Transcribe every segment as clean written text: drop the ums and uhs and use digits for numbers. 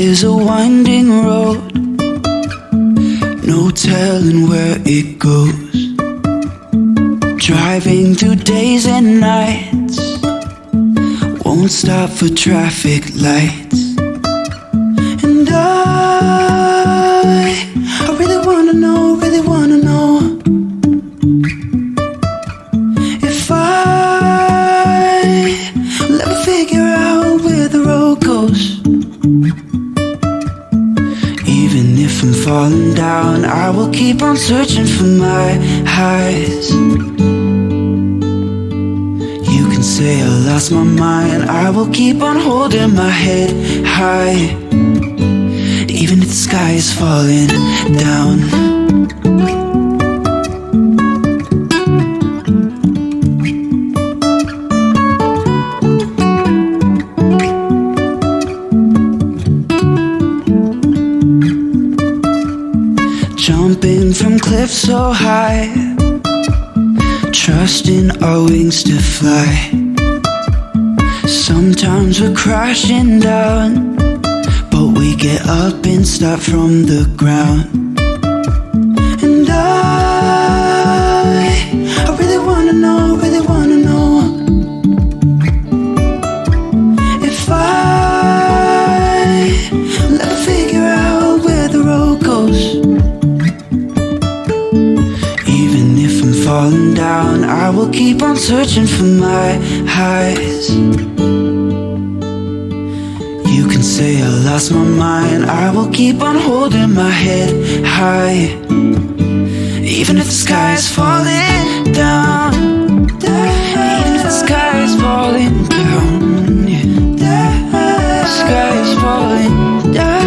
is a winding road, no telling where it goes. Driving through days and nights, won't stop for traffic lights. And I really wanna know, if I'll ever figure out where the road goes. Even if I'm falling down, I will keep on searching for my highs. You can say I lost my mind, I will keep on holding my head high. Even if the sky is falling down. Jumping from cliffs so high, trusting our wings to fly. Sometimes we're crashing down, but we get up and start from the ground. And I really wanna know, if I'll ever figure out where the road goes. Even if I'm falling down, I will keep on searching for my highs. You can say I lost my mind, I will keep on holding my head high. Even if the sky is falling down, even if the sky is falling down, the sky is falling down.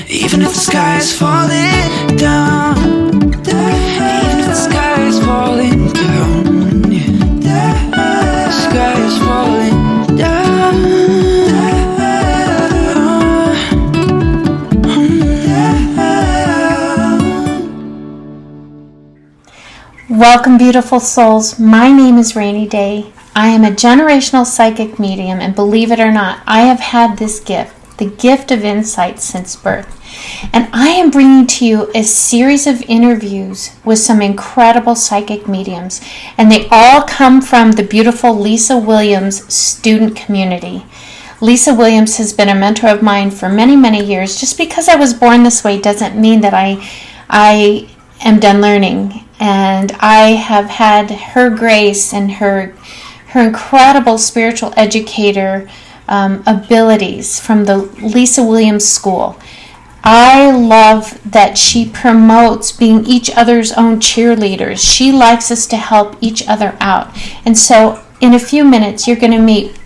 Even if the sky is falling down, even if the sky is falling down, the sky is falling down. Welcome, beautiful souls. My name is Rainey Day. I am a generational psychic medium, and believe it or not, I have had this gift, the gift of insight, since birth. And I am bringing to you a series of interviews with some incredible psychic mediums, and they all come from the beautiful Lisa Williams student community. Lisa Williams has been a mentor of mine for many, many years. Just because I was born this way doesn't mean that I am done learning. And I have had her grace and her incredible spiritual educator abilities from the Lisa Williams School. I love that she promotes being each other's own cheerleaders. She likes us to help each other out. And so in a few minutes, you're going to meet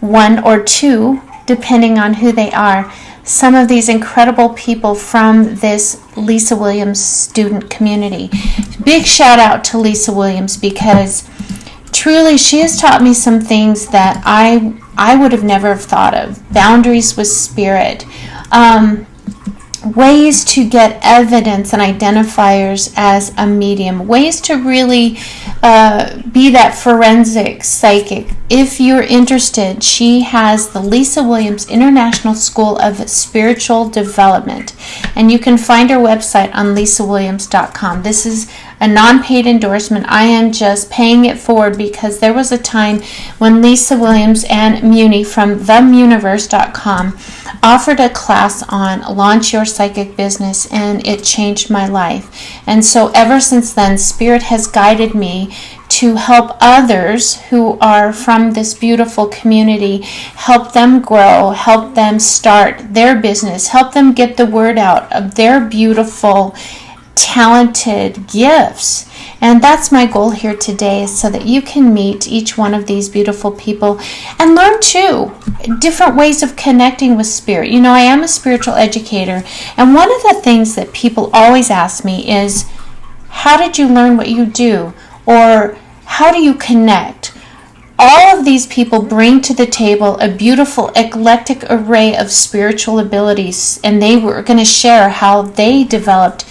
one or two, depending on who they are, some of these incredible people from this Lisa Williams student community. Big shout out to Lisa Williams, because truly she has taught me some things that I would have never thought of. Boundaries with spirit. Ways to get evidence and identifiers as a medium, ways to really be that forensic psychic. If you're interested, she has the Lisa Williams International School of Spiritual Development, and you can find her website on lisawilliams.com. This is a non-paid endorsement. I am just paying it forward because there was a time when Lisa Williams and Muni from themuniverse.com offered a class on launch your psychic business, and it changed my life. And so ever since then, Spirit has guided me to help others who are from this beautiful community, help them grow, help them start their business, help them get the word out of their beautiful, talented gifts. And that's my goal here today, so that you can meet each one of these beautiful people and learn too different ways of connecting with spirit. You know, I am a spiritual educator, and one of the things that people always ask me is, how did you learn what you do? Or how do you connect? all of these people bring to the table a beautiful, eclectic array of spiritual abilities, and they were going to share how they developed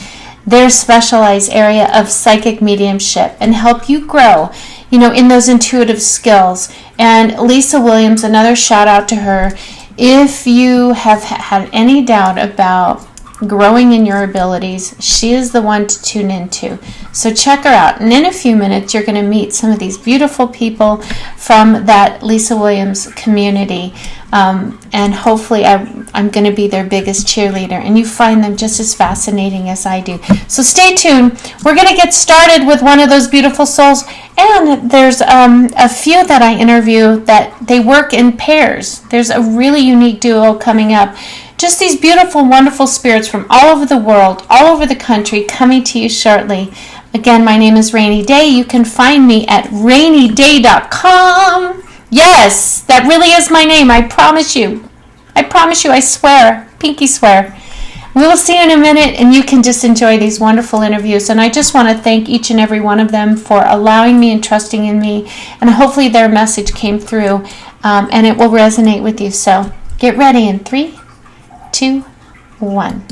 their specialized area of psychic mediumship and help you grow, in those intuitive skills. And Lisa Williams, another shout out to her. If you have had any doubt about growing in your abilities, she is the one to tune into. So check her out. And in a few minutes, you're going to meet some of these beautiful people from that Lisa Williams community. And hopefully I'm going to be their biggest cheerleader. And you find them just as fascinating as I do. So stay tuned. We're going to get started with one of those beautiful souls. And there's a few that I interview that they work in pairs. There's a really unique duo coming up. Just these beautiful, wonderful spirits from all over the world, all over the country, coming to you shortly. Again, my name is Rainy Day. You can find me at rainyday.com. Yes, that really is my name. I promise you. I swear. Pinky swear. We will see you in a minute, and you can just enjoy these wonderful interviews. And I just want to thank each and every one of them for allowing me and trusting in me. And hopefully their message came through, and it will resonate with you. So get ready in 3, 2, 1.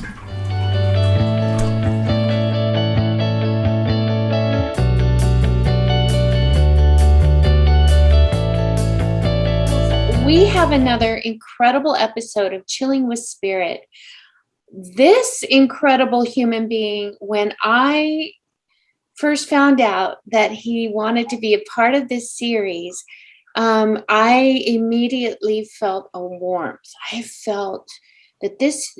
We have another incredible episode of Chilling with Spirit. This incredible human being, when I first found out that he wanted to be a part of this series, I immediately felt a warmth. I felt that this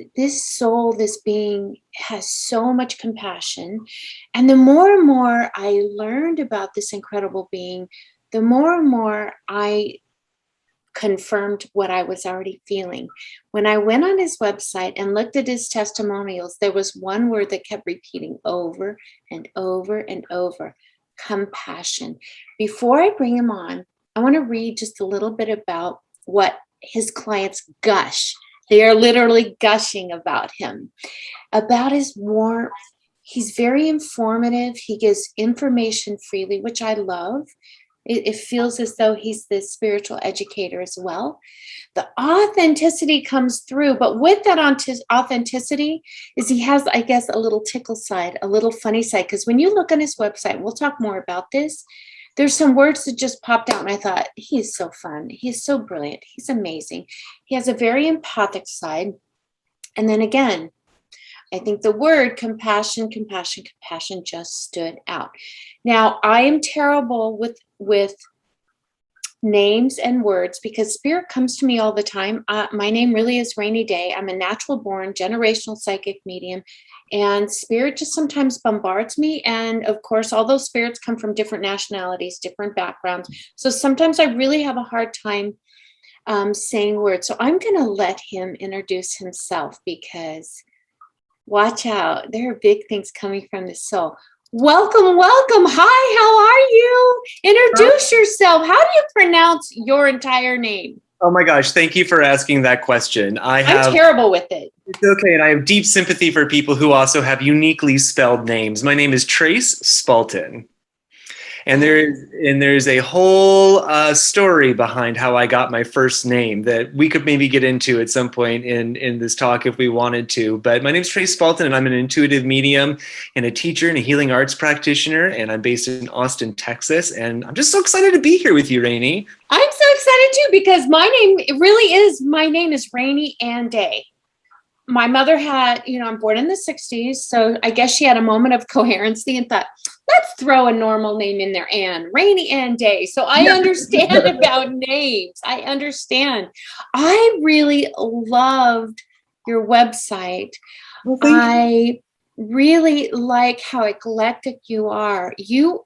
soul, this being, has so much compassion. And the more and more I learned about this incredible being, the more and more I confirmed what I was already feeling. When I went on his website and looked at his testimonials, there was one word that kept repeating over and over and over: compassion. Before I bring him on, I want to read just a little bit about what his clients gush. They are literally gushing about him, about his warmth. He's very informative. He gives information freely, which I love. It feels as though he's the spiritual educator as well. The authenticity comes through, but with that authenticity is he has, I guess, a little tickle side, a little funny side, because when you look on his website, we'll talk more about this, there's some words that just popped out, and I thought, he is so fun. He's so brilliant. He's amazing. He has a very empathic side. And then again, I think the word compassion just stood out. Now, I am terrible with names and words because spirit comes to me all the time. My name really is Rainy Day. I'm a natural born generational psychic medium, and spirit just sometimes bombards me. And of course, all those spirits come from different nationalities, different backgrounds. So sometimes I really have a hard time saying words. So I'm going to let him introduce himself, because watch out, there are big things coming from the soul. Welcome. Hi, how are you? Introduce yourself. How do you pronounce your entire name? Oh my gosh, thank you for asking that question. I'm terrible with it. It's okay, and I have deep sympathy for people who also have uniquely spelled names. My name is Trece Spalten. And there's a whole story behind how I got my first name that we could maybe get into at some point in this talk if we wanted to. But my name is Trece Spalten, and I'm an intuitive medium and a teacher and a healing arts practitioner. And I'm based in Austin, Texas. And I'm just so excited to be here with you, Rainey. I'm so excited too, because my name is Rainy and Day. My mother had, I'm born in the 60s, so I guess she had a moment of coherency and thought, let's throw a normal name in there, Anne, Rainy and Day. So I understand about names. I understand. I really loved your website. I really like how eclectic you are.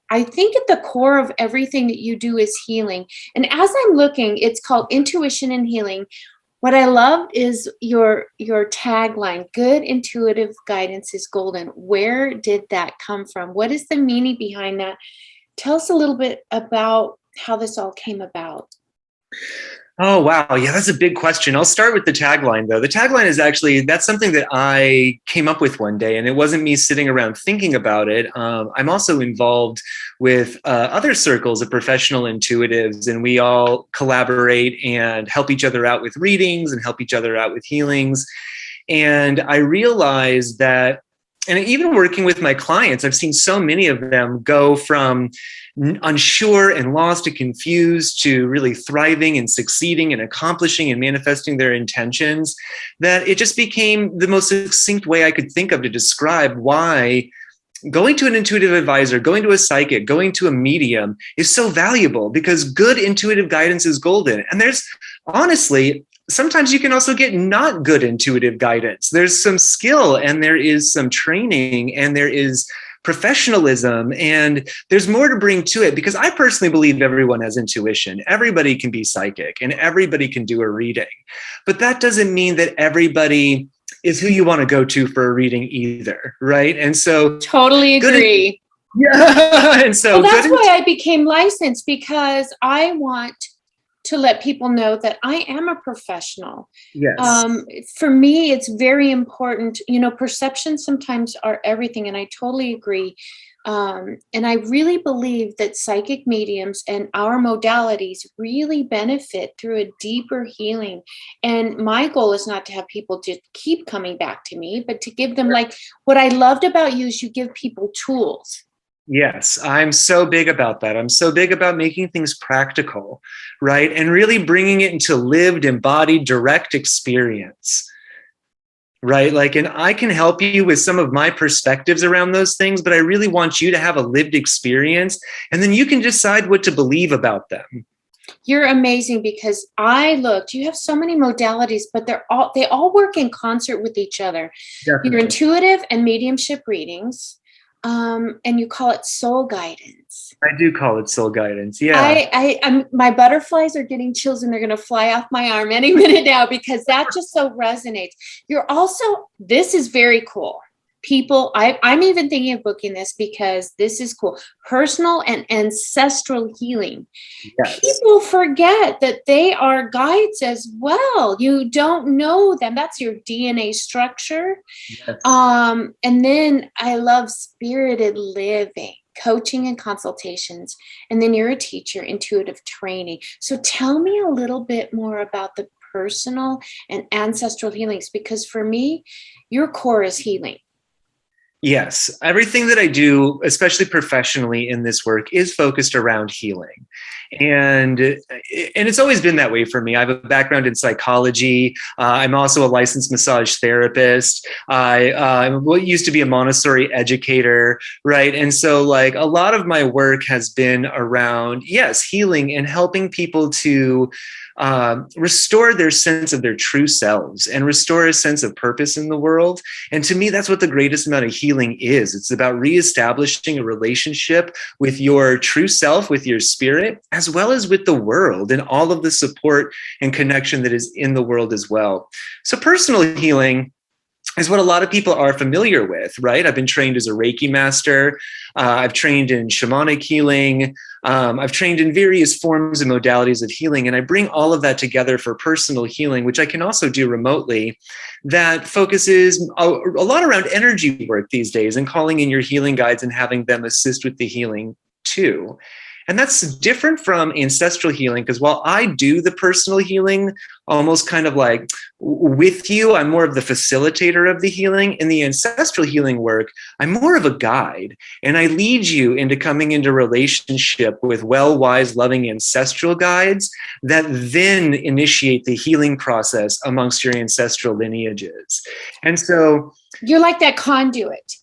I think at the core of everything that you do is healing. And as I'm looking, it's called Intuition and Healing. What I loved is your tagline, good intuitive guidance is golden. Where did that come from? What is the meaning behind that? Tell us a little bit about how this all came about. Oh, wow. Yeah, that's a big question. I'll start with the tagline, though. The tagline is actually, that's something that I came up with one day, and it wasn't me sitting around thinking about it. I'm also involved with other circles of professional intuitives, and we all collaborate and help each other out with readings and help each other out with healings. And I realized that, and even working with my clients, I've seen so many of them go from unsure and lost and confused to really thriving and succeeding and accomplishing and manifesting their intentions, that it just became the most succinct way I could think of to describe why going to an intuitive advisor, going to a psychic, going to a medium is so valuable, because good intuitive guidance is golden. And there's honestly, sometimes you can also get not good intuitive guidance. There's some skill, and there is some training, and there is professionalism, and there's more to bring to it, because I personally believe everyone has intuition. Everybody can be psychic and everybody can do a reading, but that doesn't mean that everybody is who you want to go to for a reading either, right? And so Totally agree. Yeah. And so well, that's why I became licensed, because I want to let people know that I am a professional. Yes. For me, it's very important. You know, perceptions sometimes are everything, and I totally agree. And I really believe that psychic mediums and our modalities really benefit through a deeper healing. And my goal is not to have people just keep coming back to me, but to give them, like, what I loved about you is you give people tools. Yes, I'm so big about that. I'm so big about making things practical, right? And really bringing it into lived, embodied, direct experience, right? Like, and I can help you with some of my perspectives around those things, but I really want you to have a lived experience, and then you can decide what to believe about them. You're amazing, because I looked, you have so many modalities, but they all work in concert with each other. Definitely. Your intuitive and mediumship readings. And you call it soul guidance. I do call it soul guidance. Yeah. I'm my butterflies are getting chills, and they're going to fly off my arm any minute now, because that just so resonates. You're also, this is very cool. People, I'm even thinking of booking this, because this is cool. Personal and ancestral healing. Yes. People forget that they are guides as well. You don't know them. That's your DNA structure. Yes. And then I love spirited living, coaching and consultations. And then you're a teacher, intuitive training. So tell me a little bit more about the personal and ancestral healings, because for me, your core is healing. Yes, everything that I do, especially professionally in this work, is focused around healing. And it's always been that way for me. I have a background in psychology. I'm also a licensed massage therapist. I'm what used to be a Montessori educator, right? And so, like, a lot of my work has been around, yes, healing and helping people to restore their sense of their true selves and restore a sense of purpose in the world. And to me, that's what the greatest amount of healing is. It's about reestablishing a relationship with your true self, with your spirit, as well as with the world and all of the support and connection that is in the world as well. So personal healing is what a lot of people are familiar with, right? I've been trained as a Reiki master. I've trained in shamanic healing. I've trained in various forms and modalities of healing, and I bring all of that together for personal healing, which I can also do remotely, that focuses a lot around energy work these days and calling in your healing guides and having them assist with the healing too. And that's different from ancestral healing, because while I do the personal healing almost kind of like with you, I'm more of the facilitator of the healing. In the ancestral healing work, I'm more of a guide, and I lead you into coming into relationship with well, wise, loving ancestral guides that then initiate the healing process amongst your ancestral lineages. And so you're like that conduit.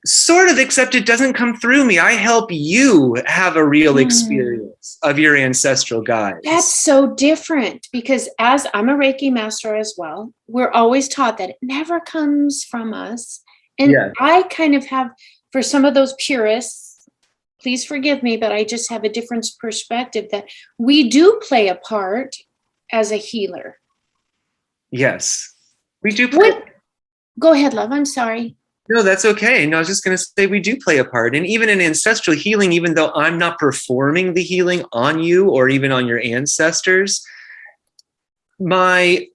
Sort of, except it doesn't come through me. I help you have a real experience of your ancestral guides. That's so different, because as I'm a Reiki master as well, we're always taught that it never comes from us. And yeah. I kind of have, for some of those purists, please forgive me, but I just have a different perspective that we do play a part as a healer. Yes, we do play. Go ahead, love. I'm sorry. No, that's okay. No, I was just going to say we do play a part. And even in ancestral healing, even though I'm not performing the healing on you or even on your ancestors, my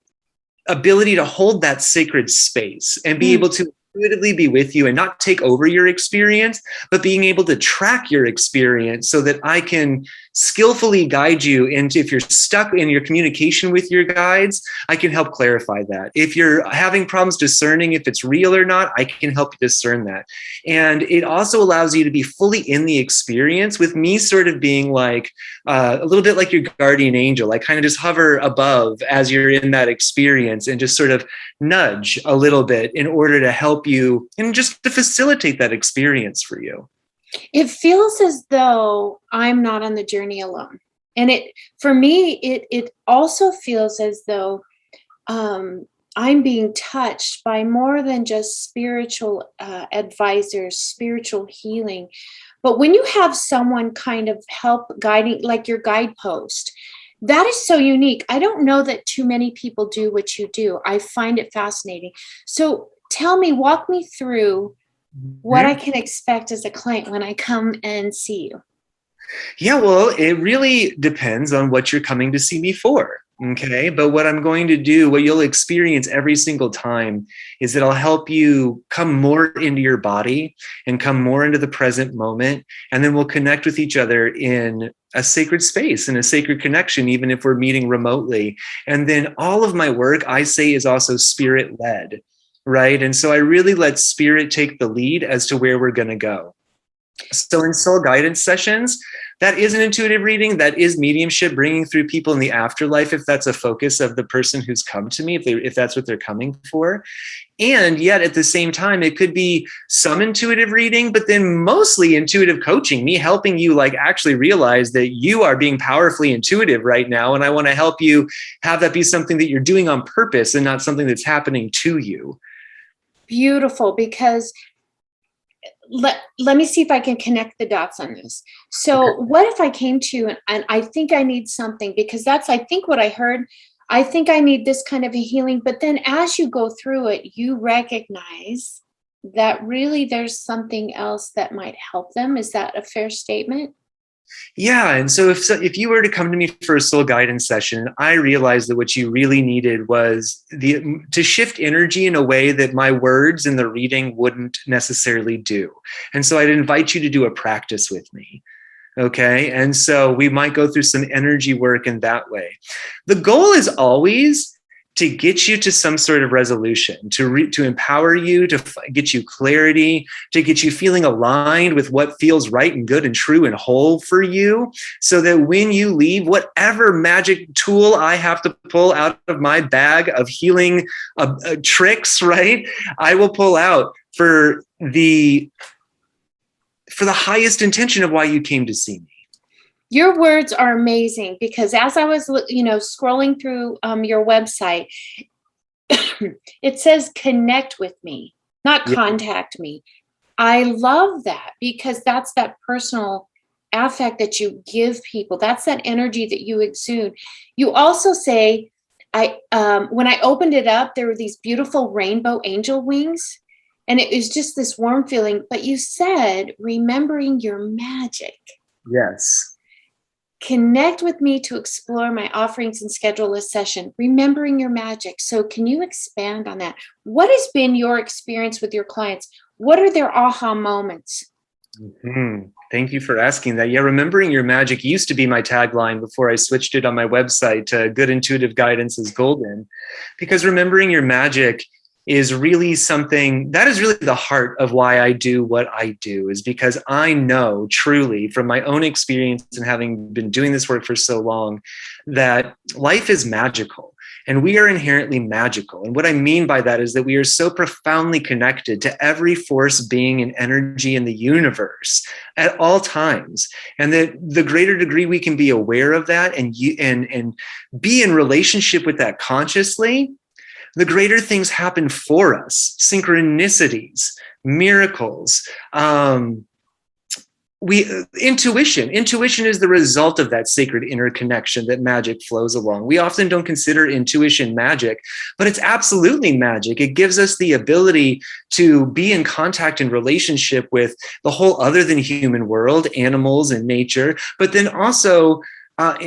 ability to hold that sacred space and be able to intuitively be with you and not take over your experience, but being able to track your experience so that I can skillfully guide you into, if you're stuck in your communication with your guides, I can help clarify that. If you're having problems discerning if it's real or not, I can help you discern that. And it also allows you to be fully in the experience, with me sort of being like a little bit like your guardian angel. I kind of just hover above as you're in that experience and just sort of nudge a little bit in order to help you and just to facilitate that experience for you. It feels as though I'm not on the journey alone. And for me, it also feels as though I'm being touched by more than just spiritual advisors, spiritual healing. But when you have someone kind of help guiding, like your guidepost, that is so unique. I don't know that too many people do what you do. I find it fascinating. So tell me, walk me through what I can expect as a client when I come and see you. Yeah, well, it really depends on what you're coming to see me for. Okay. But what I'm going to do, what you'll experience every single time, is that I'll help you come more into your body and come more into the present moment. And then we'll connect with each other in a sacred space and a sacred connection, even if we're meeting remotely. And then all of my work, I say, is also spirit led. Right. And so I really let spirit take the lead as to where we're going to go. So in soul guidance sessions, that is an intuitive reading. That is mediumship, bringing through people in the afterlife, if that's a focus of the person who's come to me, if that's what they're coming for. And yet at the same time, it could be some intuitive reading, but then mostly intuitive coaching, me helping you like actually realize that you are being powerfully intuitive right now. And I want to help you have that be something that you're doing on purpose and not something that's happening to you. Beautiful, because let me see if I can connect the dots on this. So okay. What if I came to you and I think I need something, because that's, I think what I heard, I think I need this kind of a healing, but then as you go through it, you recognize that really there's something else that might help them. Is that a fair statement? Yeah. And so if you were to come to me for a soul guidance session, I realized that what you really needed was to shift energy in a way that my words in the reading wouldn't necessarily do. And so I'd invite you to do a practice with me. Okay. And so we might go through some energy work in that way. The goal is always to get you to some sort of resolution, to empower you, to get you clarity, to get you feeling aligned with what feels right and good and true and whole for you, so that when you leave, whatever magic tool I have to pull out of my bag of healing tricks, right, I will pull out for the highest intention of why you came to see me. Your words are amazing, because as I was, scrolling through your website, it says connect with me, not contact me. I love that, because that's that personal affect that you give people. That's that energy that you exude. You also say, when I opened it up, there were these beautiful rainbow angel wings, and it was just this warm feeling. But you said, remembering your magic. Yes. Connect with me to explore my offerings and schedule a session. Remembering your magic. So can you expand on that? What has been your experience with your clients? What are their aha moments? Mm-hmm. Thank you for asking that. Yeah, remembering your magic used to be my tagline before I switched it on my website to Good Intuitive Guidance is Golden, because remembering your magic is really something that is really the heart of why I do what I do, is because I know truly from my own experience and having been doing this work for so long that life is magical and we are inherently magical. And what I mean by that is that we are so profoundly connected to every force, being, and energy in the universe at all times. And that the greater degree we can be aware of that and be in relationship with that consciously, the greater things happen for us. Synchronicities, miracles, intuition is the result of that sacred interconnection that magic flows along. We often don't consider intuition magic, but it's absolutely magic. It gives us the ability to be in contact and relationship with the whole other than human world, animals and nature, but then also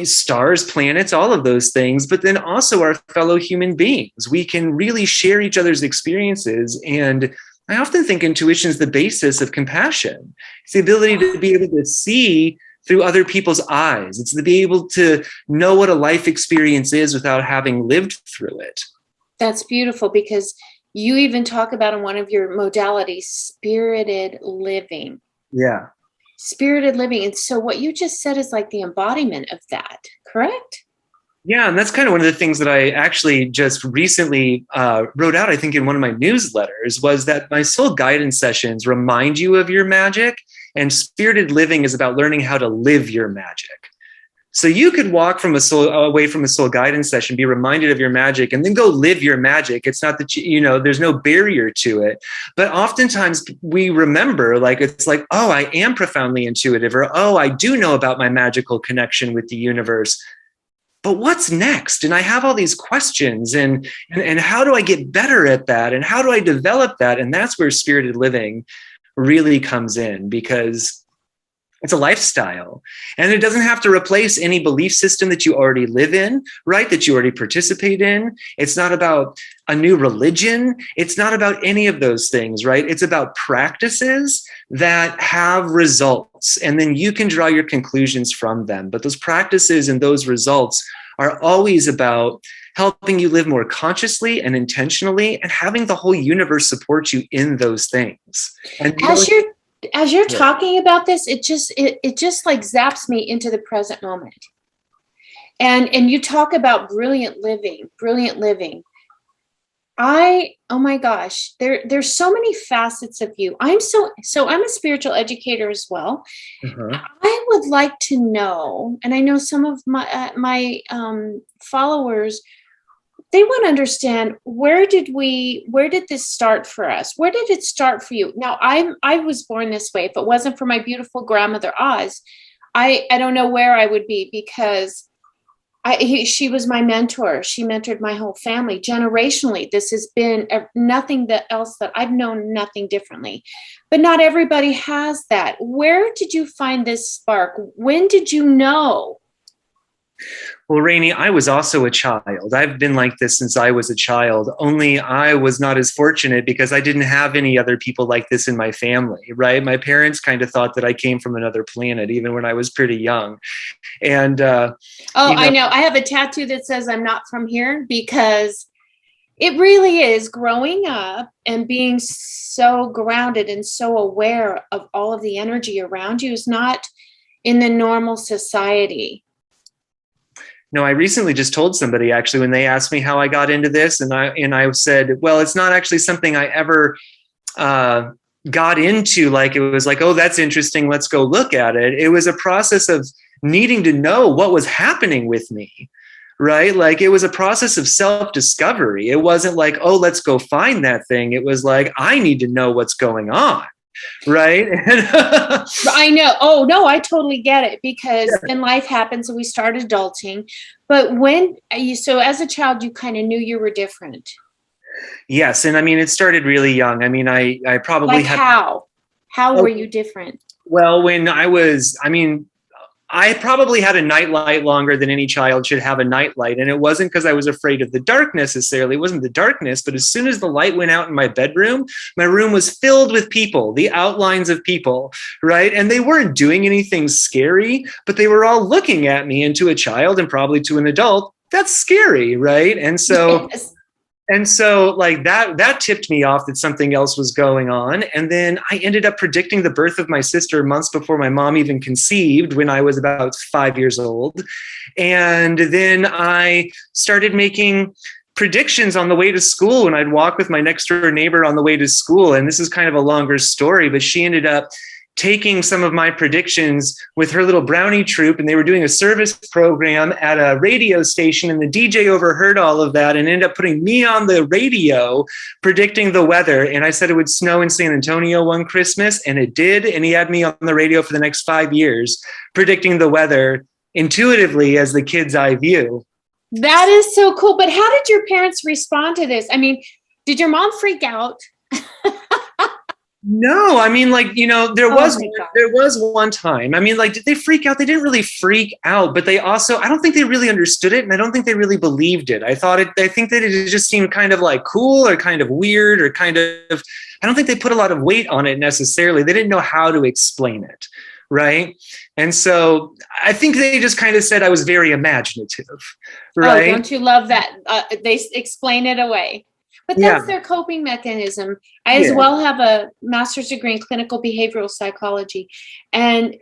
stars, planets, all of those things, but then also our fellow human beings. We can really share each other's experiences. And I often think intuition is the basis of compassion. It's the ability to be able to see through other people's eyes. It's to be able to know what a life experience is without having lived through it. That's beautiful, because you even talk about in one of your modalities, spirited living. Yeah. Spirited living. And so what you just said is like the embodiment of that, correct? Yeah, and that's kind of one of the things that I actually just recently wrote out, I think, in one of my newsletters, was that my soul guidance sessions remind you of your magic, and spirited living is about learning how to live your magic. So you could walk from away from a soul guidance session, be reminded of your magic, and then go live your magic. It's not that, there's no barrier to it. But oftentimes we remember, it's like, oh, I am profoundly intuitive, or, oh, I do know about my magical connection with the universe. But what's next? And I have all these questions, and how do I get better at that? And how do I develop that? And that's where spirited living really comes in, because it's a lifestyle, and it doesn't have to replace any belief system that you already live in, right? That you already participate in. It's not about a new religion. It's not about any of those things, right? It's about practices that have results, and then you can draw your conclusions from them. But those practices and those results are always about helping you live more consciously and intentionally, and having the whole universe support you in those things. And as you're talking about this, it just like zaps me into the present moment. And you talk about brilliant living. Oh my gosh, there's so many facets of you. I'm a spiritual educator as well. Uh-huh. I would like to know, and I know some of my followers, they want to understand, where did this start for us? Where did it start for you? Now, I was born this way. If it wasn't for my beautiful grandmother Oz, I don't know where I would be, because she was my mentor. She mentored my whole family generationally. This has been nothing else that I've known, nothing differently. But not everybody has that. Where did you find this spark? When did you know? Well, Rainey, I was also a child. I've been like this since I was a child, only I was not as fortunate because I didn't have any other people like this in my family, right? My parents kind of thought that I came from another planet, even when I was pretty young. And I know. I have a tattoo that says I'm not from here, because it really is growing up and being so grounded and so aware of all of the energy around you is not in the normal society. No, I recently just told somebody, actually, when they asked me how I got into this, and I said, well, it's not actually something I ever got into. Like, it was like, oh, that's interesting, let's go look at it. It was a process of needing to know what was happening with me, right? Like, it was a process of self-discovery. It wasn't like, oh, let's go find that thing. It was like, I need to know what's going on. Right. I know. Oh, no, I totally get it, because then life happens and we start adulting. But so as a child, you kind of knew you were different. Yes. And I mean, it started really young. I mean, I probably how were you different? Well, when I probably had a nightlight longer than any child should have a nightlight. And it wasn't because I was afraid of the dark necessarily. It wasn't the darkness, but as soon as the light went out in my bedroom, my room was filled with people, the outlines of people, right? And they weren't doing anything scary, but they were all looking at me, and to a child and probably to an adult, that's scary, right? And so... Yes. And so like that tipped me off that something else was going on. And then I ended up predicting the birth of my sister months before my mom even conceived, when I was about 5 years old. And then I started making predictions on the way to school, when I'd walk with my next door neighbor on the way to school. And this is kind of a longer story, but she ended up taking some of my predictions with her little brownie troupe, and they were doing a service program at a radio station, and the DJ overheard all of that and ended up putting me on the radio predicting the weather. And I said it would snow in San Antonio one Christmas, and it did. And he had me on the radio for the next 5 years predicting the weather intuitively as the kid's eye view. That is so cool. But how did your parents respond to this? I mean, did your mom freak out? No, I mean, like, my God. there was one time. I mean, like, did they freak out? They didn't really freak out, but they also, I don't think they really understood it, and I don't think they really believed it. I think that it just seemed kind of like cool or kind of weird or kind of, I don't think they put a lot of weight on it necessarily. They didn't know how to explain it, right? And so I think they just kind of said I was very imaginative, right? Oh, don't you love that? They explain it away. But that's their coping mechanism. I as well have a master's degree in clinical behavioral psychology. And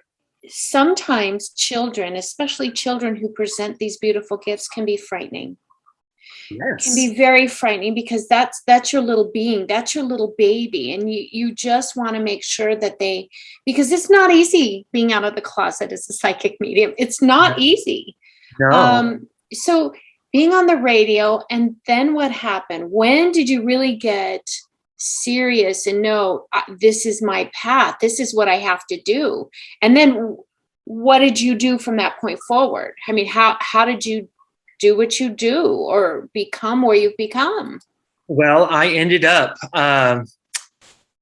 sometimes children, especially children who present these beautiful gifts, can be frightening. Yes. Can be very frightening because that's your little being, that's your little baby. And you just want to make sure that because it's not easy being out of the closet as a psychic medium. It's not easy. No. So being on the radio, and then what happened? When did you really get serious and know this is my path? This is what I have to do. And then what did you do from that point forward? I mean, how did you do what you do or become where you've become? Well, I ended up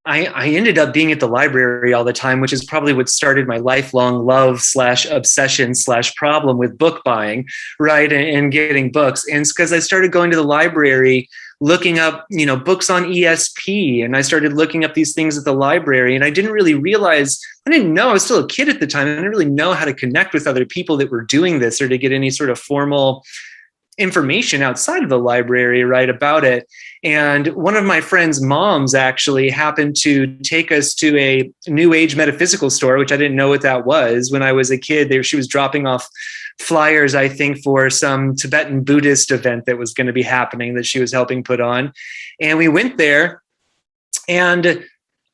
I ended up being at the library all the time, which is probably what started my lifelong love / obsession / problem with book buying, right? And getting books. And it's because I started going to the library, looking up, books on ESP. And I started looking up these things at the library. And I didn't really realize, I didn't know, I was still a kid at the time. I didn't really know how to connect with other people that were doing this or to get any sort of formal information outside of the library, right, about it. And one of my friend's moms actually happened to take us to a new age metaphysical store, which I didn't know what that was when I was a kid. She was dropping off flyers, I think, for some Tibetan Buddhist event that was going to be happening that she was helping put on. And we went there and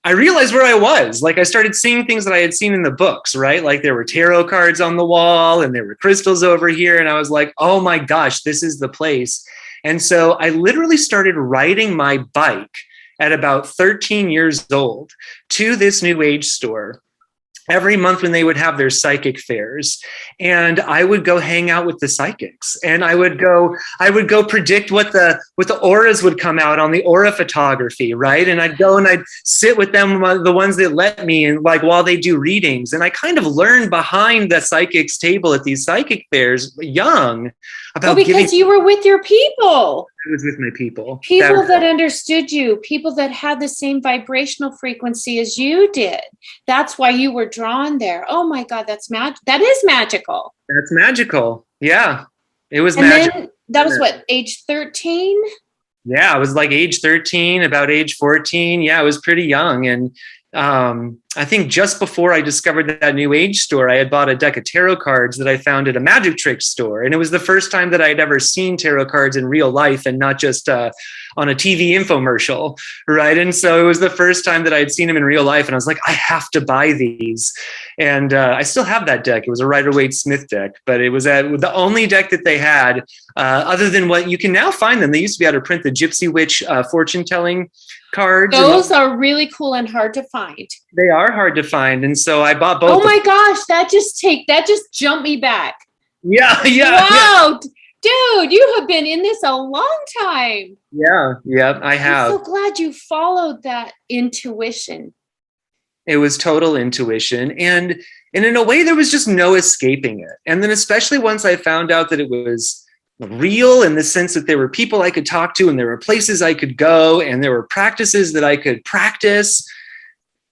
I realized where I was. Like, I started seeing things that I had seen in the books, right? Like, there were tarot cards on the wall and there were crystals over here. And I was like, oh my gosh, this is the place. And so I literally started riding my bike at about 13 years old to this new age store every month when they would have their psychic fairs. And I would go hang out with the psychics, and I would go predict what the auras would come out on the aura photography, right? And I'd go and I'd sit with them, the ones that let me, and like while they do readings. And I kind of learned behind the psychics table at these psychic fairs young about because you were with your people. I was with my people. People that understood you, people that had the same vibrational frequency as you did. That's why you were drawn there. Oh my God, that is magical. That's magical. Yeah. It was magical. Then that was what, age 13? Yeah, I was like age 13, about age 14. Yeah, I was pretty young. And I think just before I discovered that new age store, I had bought a deck of tarot cards that I found at a magic trick store. And it was the first time that I'd ever seen tarot cards in real life and not just on a TV infomercial, right? And so it was the first time that I'd seen them in real life. And I was like, I have to buy these. And I still have that deck. It was a Rider-Waite-Smith deck, but it was the only deck that they had other than what you can now find them. They used to be able to print the Gypsy Witch fortune-telling cards. Those are really cool and hard to find. They are hard to find. And so I bought both. Oh my gosh, that just jumped me back. Yeah. Wow, dude, you have been in this a long time. Yeah, I have. I'm so glad you followed that intuition. It was total intuition. And in a way, there was just no escaping it. And then especially once I found out that it was real in the sense that there were people I could talk to and there were places I could go and there were practices that I could practice,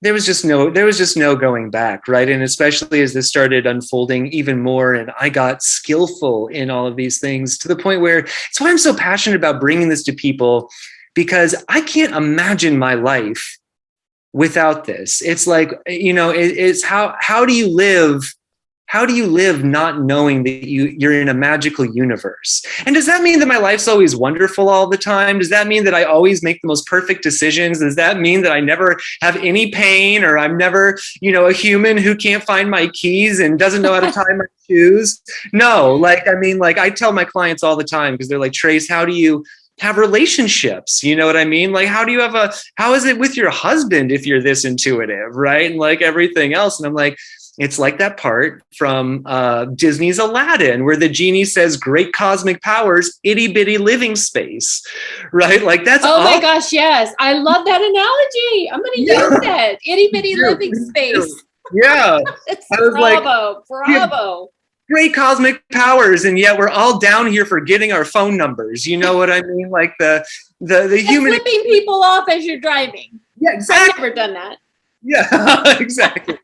there was just no going back, right? And especially as this started unfolding even more and I got skillful in all of these things to the point where it's why I'm so passionate about bringing this to people, because I can't imagine my life without this. It's like, it's how do you live? How do you live not knowing that you're in a magical universe? And does that mean that my life's always wonderful all the time? Does that mean that I always make the most perfect decisions? Does that mean that I never have any pain, or I'm never, a human who can't find my keys and doesn't know how to tie my shoes? No, I tell my clients all the time, because they're like, Trece, how do you have relationships? You know what I mean? Like, how is it with your husband if you're this intuitive, right? And like everything else. And I'm like, It's like that part from Disney's Aladdin where the genie says, "Great cosmic powers, itty bitty living space," right? Like that's oh my gosh, yes, I love that analogy. I'm going to use that itty bitty living space. Yeah, I was bravo. Great cosmic powers, and yet we're all down here forgetting our phone numbers. You know what I mean? Like the human flipping people off as you're driving. Yeah, exactly. I've never done that. Yeah, exactly.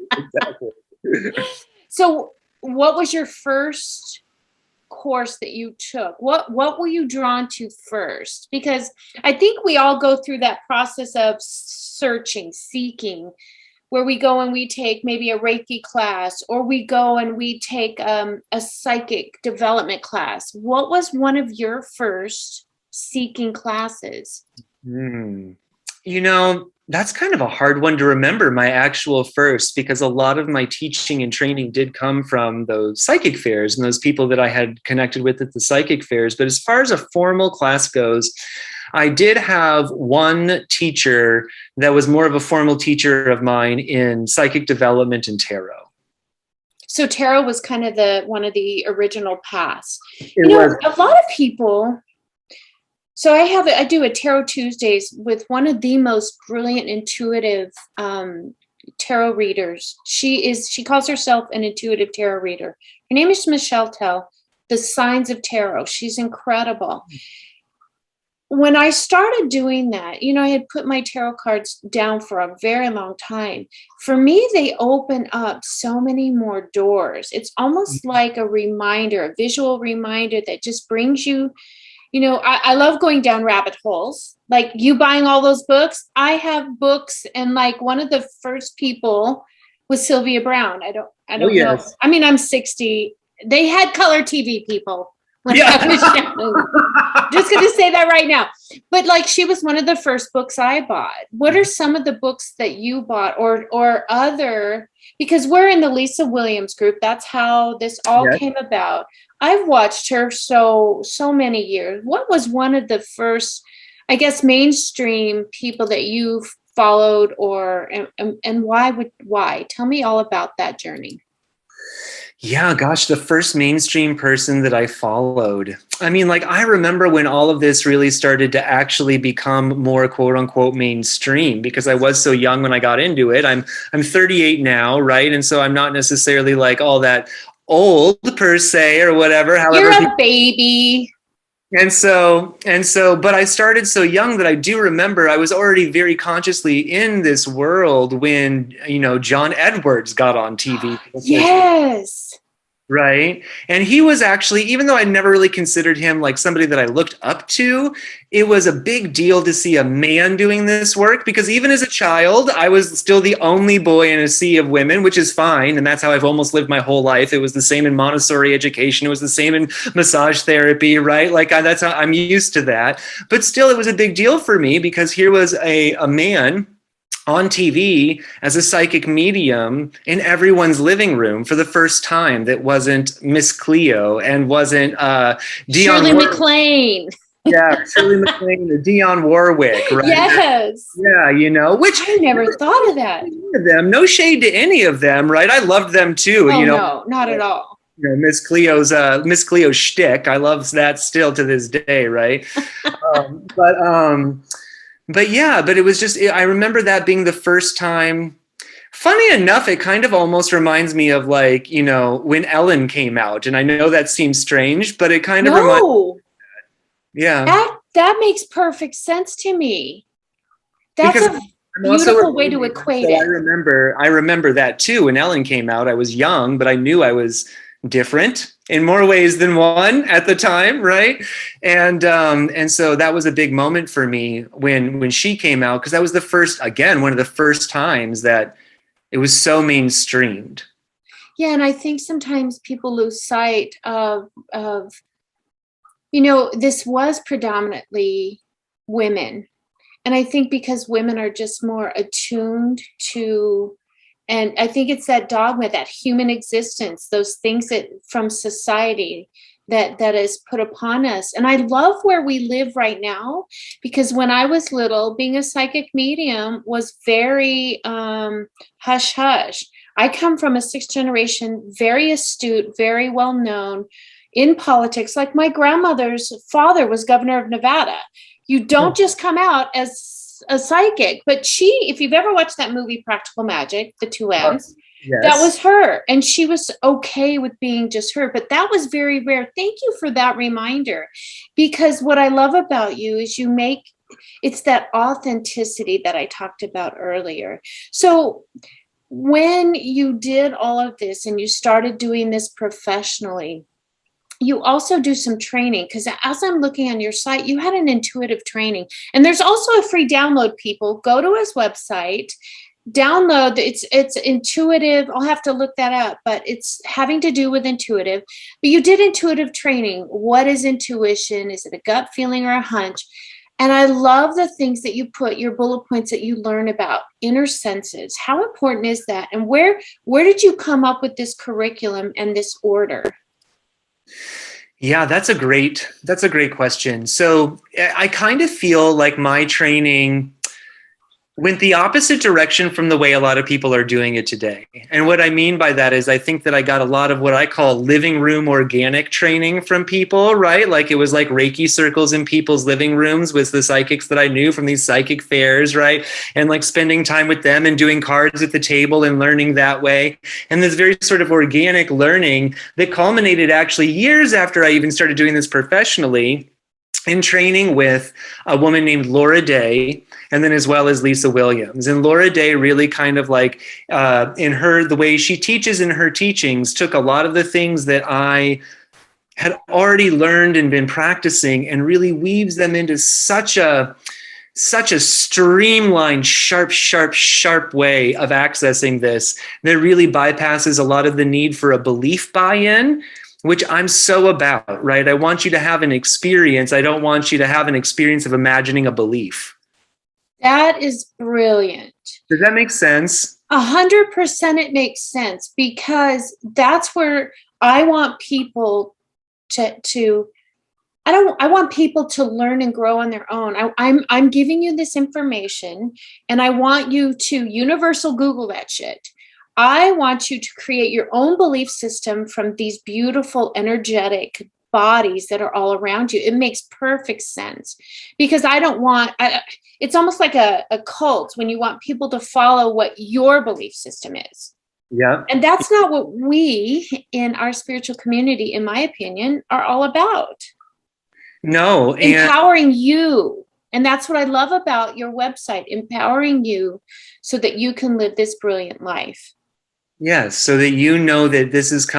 So, what was your first course that you took? What were you drawn to first? Because I think we all go through that process of searching, seeking, where we go and we take maybe a Reiki class, or we go and we take a psychic development class. What was one of your first seeking classes? You know, that's kind of a hard one to remember, my actual first, because a lot of my teaching and training did come from those psychic fairs and those people that I had connected with at the psychic fairs. But as far as a formal class goes, I did have one teacher that was more of a formal teacher of mine in psychic development and tarot. So tarot was kind of one of the original paths. A lot of people. So I do a Tarot Tuesdays with one of the most brilliant, intuitive tarot readers. She calls herself an intuitive tarot reader. Her name is Michelle Tell, The Signs of Tarot. She's incredible. When I started doing that, I had put my tarot cards down for a very long time. For me, they open up so many more doors. It's almost like a reminder, a visual reminder that just brings you. I love going down rabbit holes. Like you buying all those books. I have books, and like one of the first people was Sylvia Brown. I don't know. I mean, I'm 60. They had color TV, people. When I was young. Just going to say that right now. But like she was one of the first books I bought. What are some of the books that you bought or other? Because we're in the Lisa Williams group. That's how this all came about. I've watched her so many years. What was one of the first, I guess, mainstream people that you followed, and why? Tell me all about that journey. Yeah, gosh, the first mainstream person that I followed. I mean, like, I remember when all of this really started to actually become more quote unquote mainstream, because I was so young when I got into it. I'm 38 now, right? And so I'm not necessarily like all that old per se or whatever. However, you're a baby. And so, but I started so young that I do remember I was already very consciously in this world when, John Edwards got on TV. Yes. Right. And he was actually, even though I never really considered him like somebody that I looked up to, it was a big deal to see a man doing this work, because even as a child, I was still the only boy in a sea of women, which is fine. And that's how I've almost lived my whole life. It was the same in Montessori education. It was the same in massage therapy, right? Like that's how I'm used to that. But still, it was a big deal for me, because here was a man on TV as a psychic medium in everyone's living room for the first time. That wasn't Miss Cleo and wasn't Shirley MacLaine. Yeah, Shirley MacLaine or Dionne Warwick, right? Yes. Yeah, which I never thought of that. Them, no shade to any of them, right? I loved them too. Oh, no, not at all. Miss Cleo's shtick. I love that still to this day, right? But it was just, I remember that being the first time. Funny enough, it kind of almost reminds me of like, when Ellen came out. And I know that seems strange, but it kind of reminds. Yeah. That makes perfect sense to me. That's a beautiful way to equate it. I remember that too. When Ellen came out, I was young, but I knew I was different in more ways than one at the time, right? And so that was a big moment for me when she came out, because that was one of the first times that it was so mainstreamed. Yeah, and I think sometimes people lose sight of this was predominantly women. And I think because women are just more attuned to, and I think it's that dogma, that human existence, those things that from society that is put upon us. And I love where we live right now, because when I was little, being a psychic medium was very hush hush. I come from a sixth generation, very astute, very well known in politics. Like my grandmother's father was governor of Nevada. You don't just come out as a psychic, but if you've ever watched that movie Practical Magic, the two M's, Yes. that was her. And she was okay with being just her, but that was very rare. Thank you for that reminder, because what I love about you is it's that authenticity that I talked about earlier. So when you did all of this and you started doing this professionally, you also do some training, because as I'm looking on your site, you had an intuitive training, and there's also a free download. People go to his website, download. It's intuitive. I'll have to look that up, but it's having to do with intuitive. But you did intuitive training. What is intuition? Is it a gut feeling or a hunch? And I love the things that you put, your bullet points that you learn about inner senses. How important is that? And where did you come up with this curriculum and this order? Yeah, that's a great question. So I kind of feel like my training went the opposite direction from the way a lot of people are doing it today. And what I mean by that is I think that I got a lot of what I call living room organic training from people, right? Like it was like Reiki circles in people's living rooms with the psychics that I knew from these psychic fairs, right? And like spending time with them and doing cards at the table and learning that way. And this very sort of organic learning that culminated actually years after I even started doing this professionally, in training with a woman named Laura Day, and then as well as Lisa Williams. And Laura Day really kind of like, the way she teaches in her teachings, took a lot of the things that I had already learned and been practicing and really weaves them into such a streamlined, sharp way of accessing this that really bypasses a lot of the need for a belief buy-in, which I'm so about, right? I want you to have an experience. I don't want you to have an experience of imagining a belief. That is brilliant. Does that make sense? 100% it makes sense, because that's where I want people I want people to learn and grow on their own. I'm giving you this information, and I want you to universal Google that shit. I want you to create your own belief system from these beautiful, energetic bodies that are all around you. It makes perfect sense, because it's almost like a cult when you want people to follow what your belief system is. Yeah. And that's not what we in our spiritual community, in my opinion, are all about. No. Empowering you. And that's what I love about your website, empowering you so that you can live this brilliant life. Yes, so that you know that this is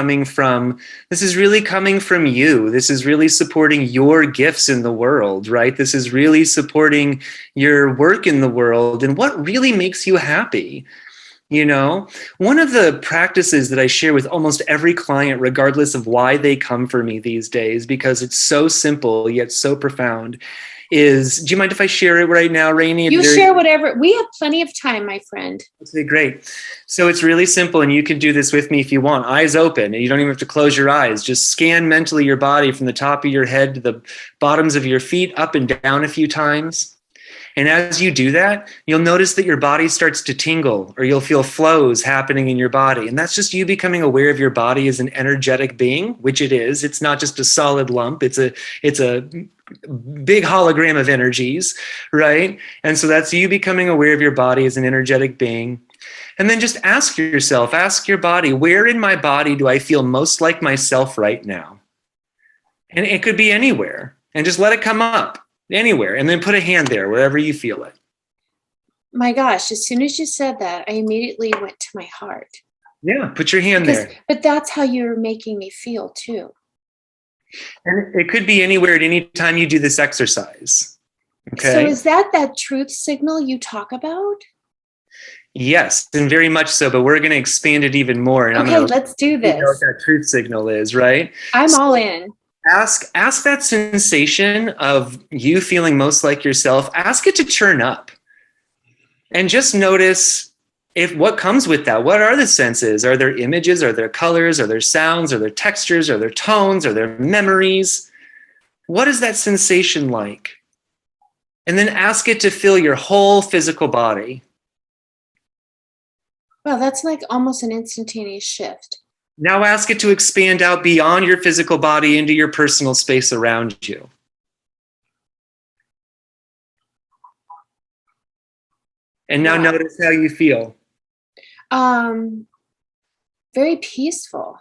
really coming from you. This is really supporting your gifts in the world, right? This is really supporting your work in the world and what really makes you happy. You know, one of the practices that I share with almost every client, regardless of why they come for me these days, because it's so simple yet so profound, is, do you mind if I share it right now, Rainey? You share whatever. We have plenty of time, my friend. Okay, great. So it's really simple, and you can do this with me if you want. Eyes open, and you don't even have to close your eyes. Just scan mentally your body from the top of your head to the bottoms of your feet, up and down a few times. And as you do that, you'll notice that your body starts to tingle, or you'll feel flows happening in your body. And that's just you becoming aware of your body as an energetic being, which it is. It's not just a solid lump. It's a big hologram of energies, right? And so that's you becoming aware of your body as an energetic being. And then just ask your body, where in my body do I feel most like myself right now? And it could be anywhere. And just let it come up. Anywhere, and then put a hand there wherever you feel it. My gosh, as soon as you said that, I immediately went to my heart. Yeah, put your hand there. But that's how you're making me feel too. And it could be anywhere at any time you do this exercise. Okay. So is that truth signal you talk about? Yes, and very much so, but we're going to expand it even more. And okay, let's do this. You know what that truth signal is, right? I'm all in. Ask that sensation of you feeling most like yourself, ask it to turn up. And just notice what comes with that. What are the senses? Are there images? Are there colors? Are there sounds? Are there textures? Are there tones? Are there memories? What is that sensation like? And then ask it to fill your whole physical body. Wow, that's like almost an instantaneous shift. Now ask it to expand out beyond your physical body into your personal space around you. And now notice how you feel. Very peaceful.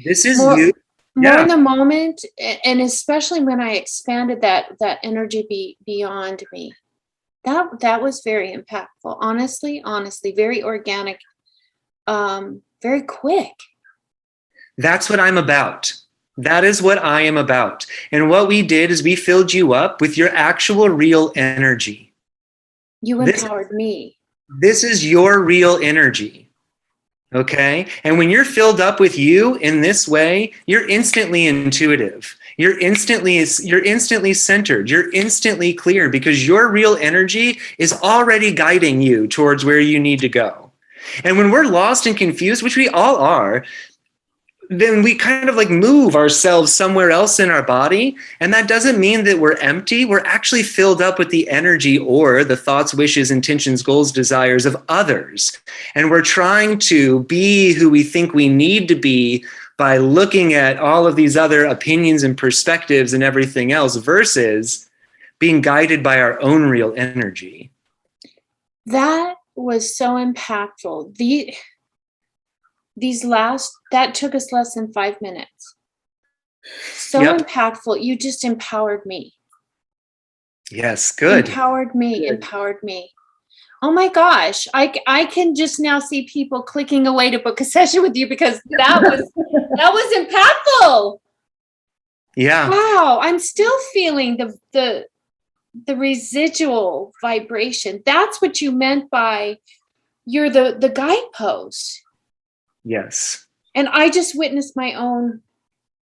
This is you. More in the moment, and especially when I expanded that energy beyond me. That was very impactful. Honestly, very organic, very quick. That's what I'm about. That is what I am about. And what we did is we filled you up with your actual real energy. You empowered me. This is your real energy. Okay? And when you're filled up with you in this way, you're instantly intuitive. You're instantly centered. You're instantly clear because your real energy is already guiding you towards where you need to go. And when we're lost and confused, which we all are, then we kind of like move ourselves somewhere else in our body. And that doesn't mean that we're empty. We're actually filled up with the energy or the thoughts, wishes, intentions, goals, desires of others. And we're trying to be who we think we need to be by looking at all of these other opinions and perspectives and everything else versus being guided by our own real energy. That was so impactful. That took us less than 5 minutes. So impactful. You just empowered me. Yes, good. Empowered me. Oh my gosh. I can just now see people clicking away to book a session with you because that was impactful. Yeah. Wow. I'm still feeling the residual vibration. That's what you meant by you're the guidepost. Yes. And I just witnessed my own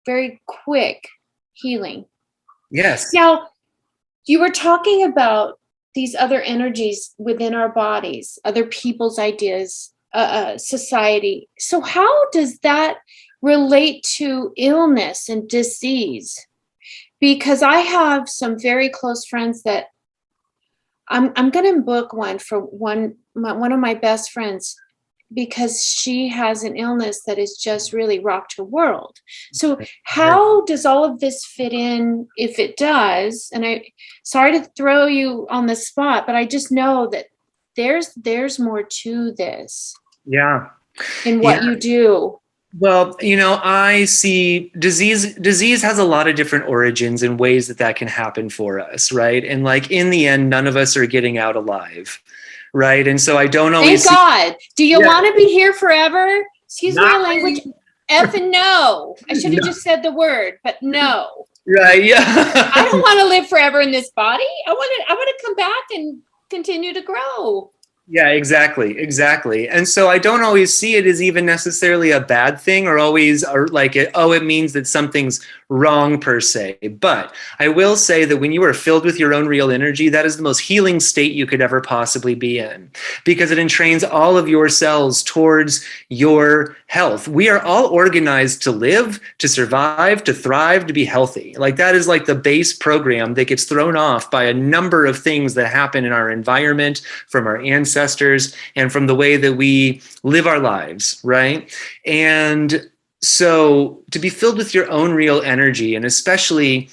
very quick healing. Yes. Now, you were talking about these other energies within our bodies, other people's ideas, society. So how does that relate to illness and disease? Because I have some very close friends that I'm going to book one for one of my best friends, because she has an illness that has just really rocked her world. So how does all of this fit in, if it does? And I sorry to throw you on the spot, but I just know that there's more to this. Yeah. In what you do. Well, I see disease has a lot of different origins and ways that can happen for us, right? And like in the end, none of us are getting out alive. Right. And so I don't always. Thank God. Do you want to be here forever? Excuse my language. Effing no. I should have just said the word, but no. Right. Yeah. I don't want to live forever in this body. I want to come back and continue to grow. Yeah, exactly. And so I don't always see it as even necessarily a bad thing or it means that something's wrong per se. But I will say that when you are filled with your own real energy, that is the most healing state you could ever possibly be in, because it entrains all of your cells towards your health. We are all organized to live, to survive, to thrive, to be healthy. Like that is like the base program that gets thrown off by a number of things that happen in our environment, from our ancestors, and from the way that we live our lives, right? And so to be filled with your own real energy, and especially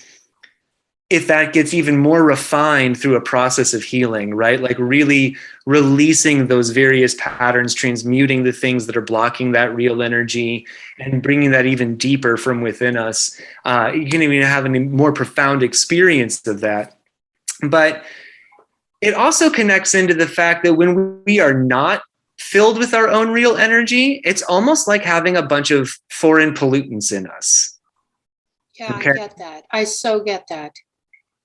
if that gets even more refined through a process of healing, right? Like really releasing those various patterns, transmuting the things that are blocking that real energy and bringing that even deeper from within us. You can even have a more profound experience of that. But it also connects into the fact that when we are not filled with our own real energy, it's almost like having a bunch of foreign pollutants in us. Yeah, okay? I get that. I so get that.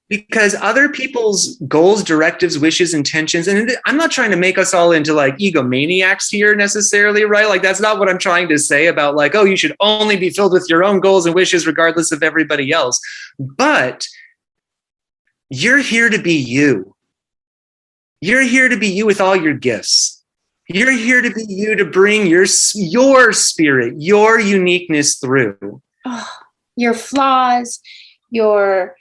Because other people's goals, directives, wishes, intentions, and I'm not trying to make us all into like egomaniacs here necessarily, right? Like that's not what I'm trying to say about like, oh, you should only be filled with your own goals and wishes regardless of everybody else. But you're here to be you. You're here to be you with all your gifts. You're here to be you, to bring your spirit, your uniqueness through. Oh, your flaws, your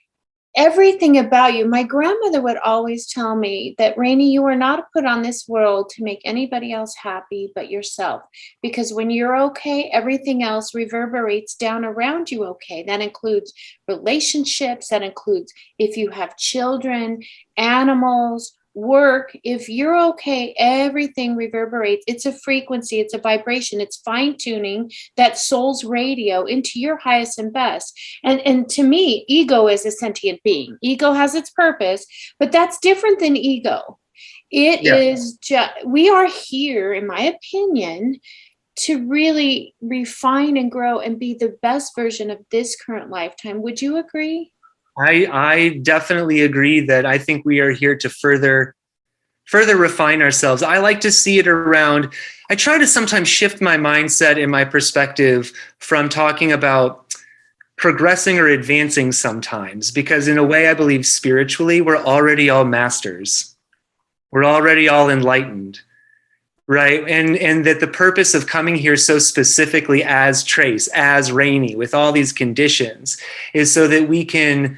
everything about you. My grandmother would always tell me that, Rainey, you are not put on this world to make anybody else happy but yourself. Because when you're okay, everything else reverberates down around you okay. That includes relationships, that includes if you have children, animals, work. If you're okay, everything reverberates. It's a frequency, it's a vibration, it's fine-tuning that soul's radio into your highest and best. And to me, ego is a sentient being. Ego has its purpose, but that's different than ego. It is just, we are here, in my opinion, to really refine and grow and be the best version of this current lifetime. Would you agree? I definitely agree that I think we are here to further refine ourselves. I like to see it around, I try to sometimes shift my mindset and my perspective from talking about progressing or advancing sometimes, because in a way I believe spiritually we're already all masters. We're already all enlightened. Right. And that the purpose of coming here so specifically as Trece, as Rainey, with all these conditions, is so that we can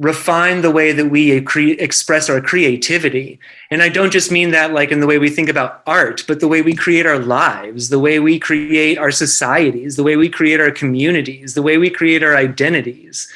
refine the way that we express our creativity. And I don't just mean that like in the way we think about art, but the way we create our lives, the way we create our societies, the way we create our communities, the way we create our identities.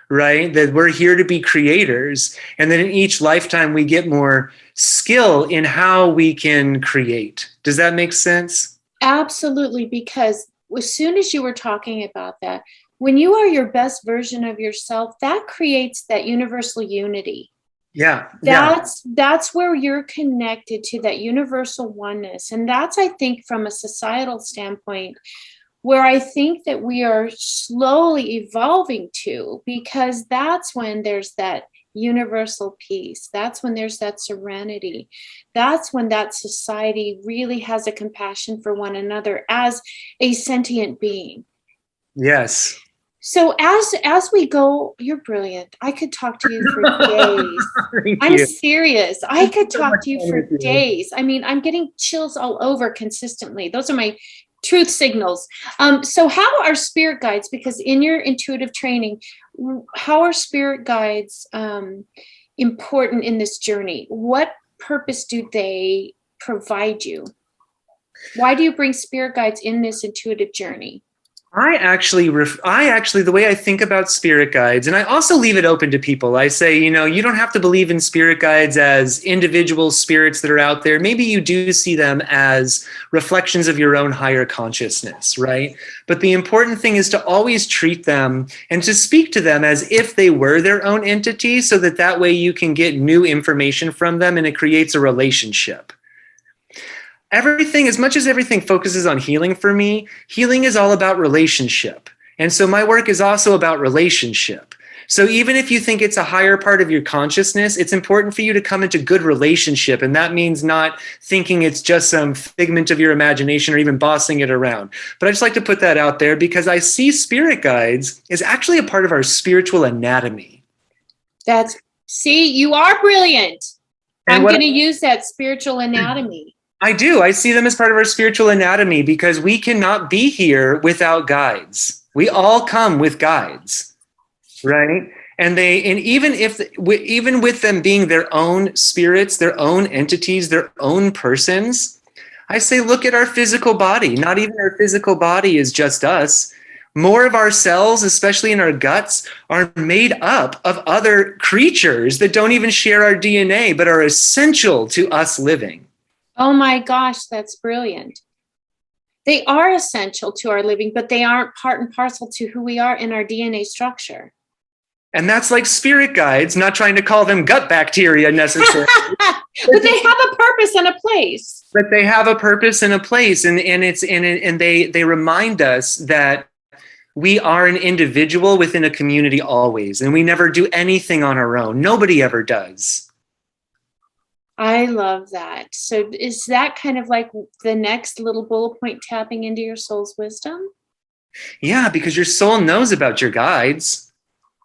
Right? That we're here to be creators. And then in each lifetime, we get more skill in how we can create. Does that make sense? Absolutely. Because as soon as you were talking about that, when you are your best version of yourself, that creates that universal unity. Yeah. That's where you're connected to that universal oneness. And that's, I think, from a societal standpoint, where I think that we are slowly evolving to, because that's when there's that universal peace. That's when there's that serenity. That's when that society really has a compassion for one another as a sentient being. Yes. So as we go, you're brilliant. I could talk to you for days. I'm serious. I could talk to you for days. I mean, I'm getting chills all over consistently. Those are my truth signals. So how are spirit guides, because in your intuitive training, how are spirit guides important in this journey? What purpose do they provide you? Why do you bring spirit guides in this intuitive journey? I actually, the way I think about spirit guides, and I also leave it open to people. I say, you don't have to believe in spirit guides as individual spirits that are out there. Maybe you do see them as reflections of your own higher consciousness, right? But the important thing is to always treat them and to speak to them as if they were their own entity, so that way you can get new information from them and it creates a relationship. Everything, as much as everything focuses on healing for me, healing is all about relationship. And so my work is also about relationship. So even if you think it's a higher part of your consciousness, it's important for you to come into good relationship. And that means not thinking it's just some figment of your imagination or even bossing it around. But I just like to put that out there because I see spirit guides as actually a part of our spiritual anatomy. See, you are brilliant. I'm going to use that spiritual anatomy. I do. I see them as part of our spiritual anatomy because we cannot be here without guides. We all come with guides, right? And even with them being their own spirits, their own entities, their own persons, I say, look at our physical body. Not even our physical body is just us. More of our cells, especially in our guts, are made up of other creatures that don't even share our DNA, but are essential to us living. Oh my gosh, that's brilliant. They are essential to our living, but they aren't part and parcel to who we are in our DNA structure. And that's like spirit guides, not trying to call them gut bacteria necessarily. But they have a purpose and a place. But they have a purpose and a place, and they remind us that we are an individual within a community always, and we never do anything on our own. Nobody ever does. I love that. So is that kind of like the next little bullet point, tapping into your soul's wisdom? Yeah, because your soul knows about your guides.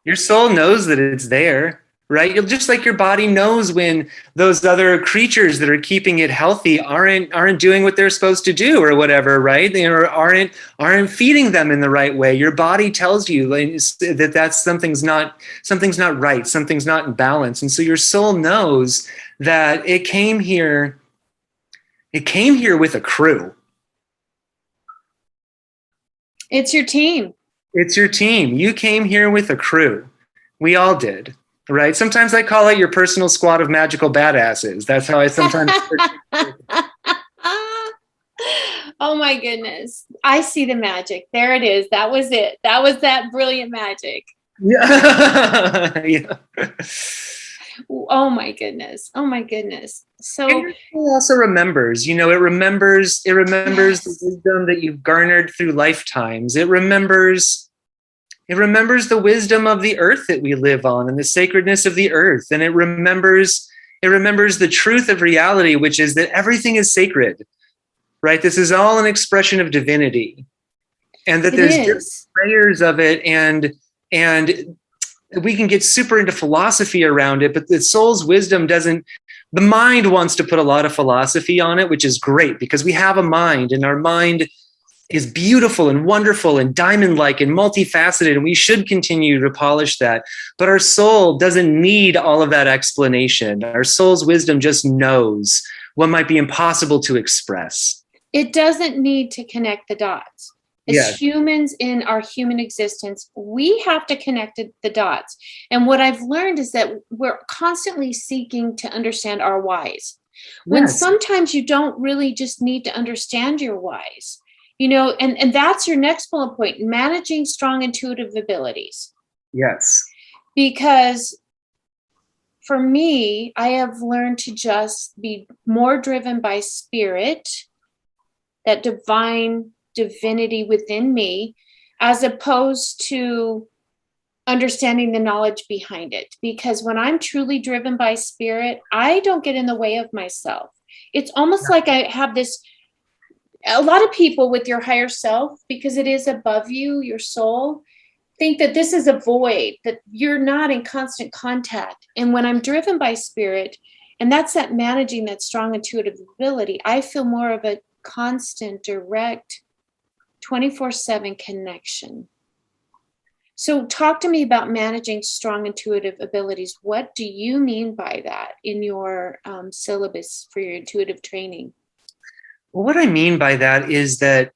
Your soul knows that it's there, right? You'll just like your body knows when those other creatures that are keeping it healthy aren't doing what they're supposed to do or whatever, right? They aren't feeding them in the right way. Your body tells you that something's not right, something's not in balance. And so your soul knows that it came here with a crew. It's your team. It's your team. You came here with a crew. We all did. Right. Sometimes I call it your personal squad of magical badasses. That's how I sometimes. Oh my goodness. I see the magic. There it is. That was it. That was that brilliant magic. Yeah. Yeah. Oh my goodness. Oh my goodness. So it also remembers, it remembers yes. The wisdom that you've garnered through lifetimes. It remembers the wisdom of the earth that we live on and the sacredness of the earth. And it remembers the truth of reality, which is that everything is sacred, right? This is all an expression of divinity, and that there's different layers of it. And we can get super into philosophy around it, but the soul's wisdom doesn't. The mind wants to put a lot of philosophy on it, which is great because we have a mind, and our mind is beautiful and wonderful and diamond-like and multifaceted, and we should continue to polish that. But our soul doesn't need all of that explanation. Our soul's wisdom just knows what might be impossible to express. It doesn't need to connect the dots. As humans in our human existence, we have to connect the dots. And what I've learned is that we're constantly seeking to understand our whys. When sometimes you don't really just need to understand your whys. And that's your next bullet point, managing strong intuitive abilities. Yes. Because for me, I have learned to just be more driven by spirit, that divinity within me, as opposed to understanding the knowledge behind it. Because when I'm truly driven by spirit, I don't get in the way of myself. It's almost like I have this, a lot of people with your higher self, because it is above you, your soul, think that this is a void, that you're not in constant contact. And when I'm driven by spirit, and that's that managing that strong intuitive ability, I feel more of a constant, direct, 24/7 connection. So talk to me about managing strong intuitive abilities. What do you mean by that in your syllabus for your intuitive training? Well, what I mean by that is that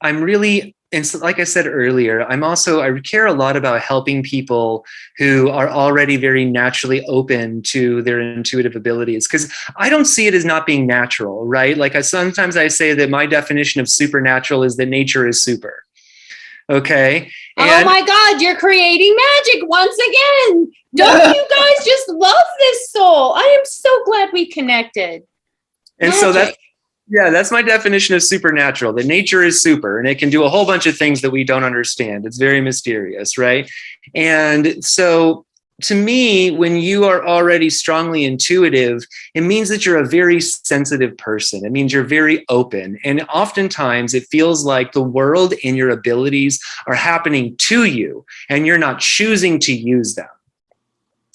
I'm really, and so, like I said earlier, I care a lot about helping people who are already very naturally open to their intuitive abilities, because I don't see it as not being natural, right? Like sometimes I say that my definition of supernatural is that nature is super. Okay. Oh my God, you're creating magic once again. Don't you guys just love this soul? I am so glad we connected. And magic. So that's my definition of supernatural, that nature is super and it can do a whole bunch of things that we don't understand. It's very mysterious, right? And so to me, when you are already strongly intuitive, it means that you're a very sensitive person. It means you're very open. And oftentimes it feels like the world and your abilities are happening to you and you're not choosing to use them.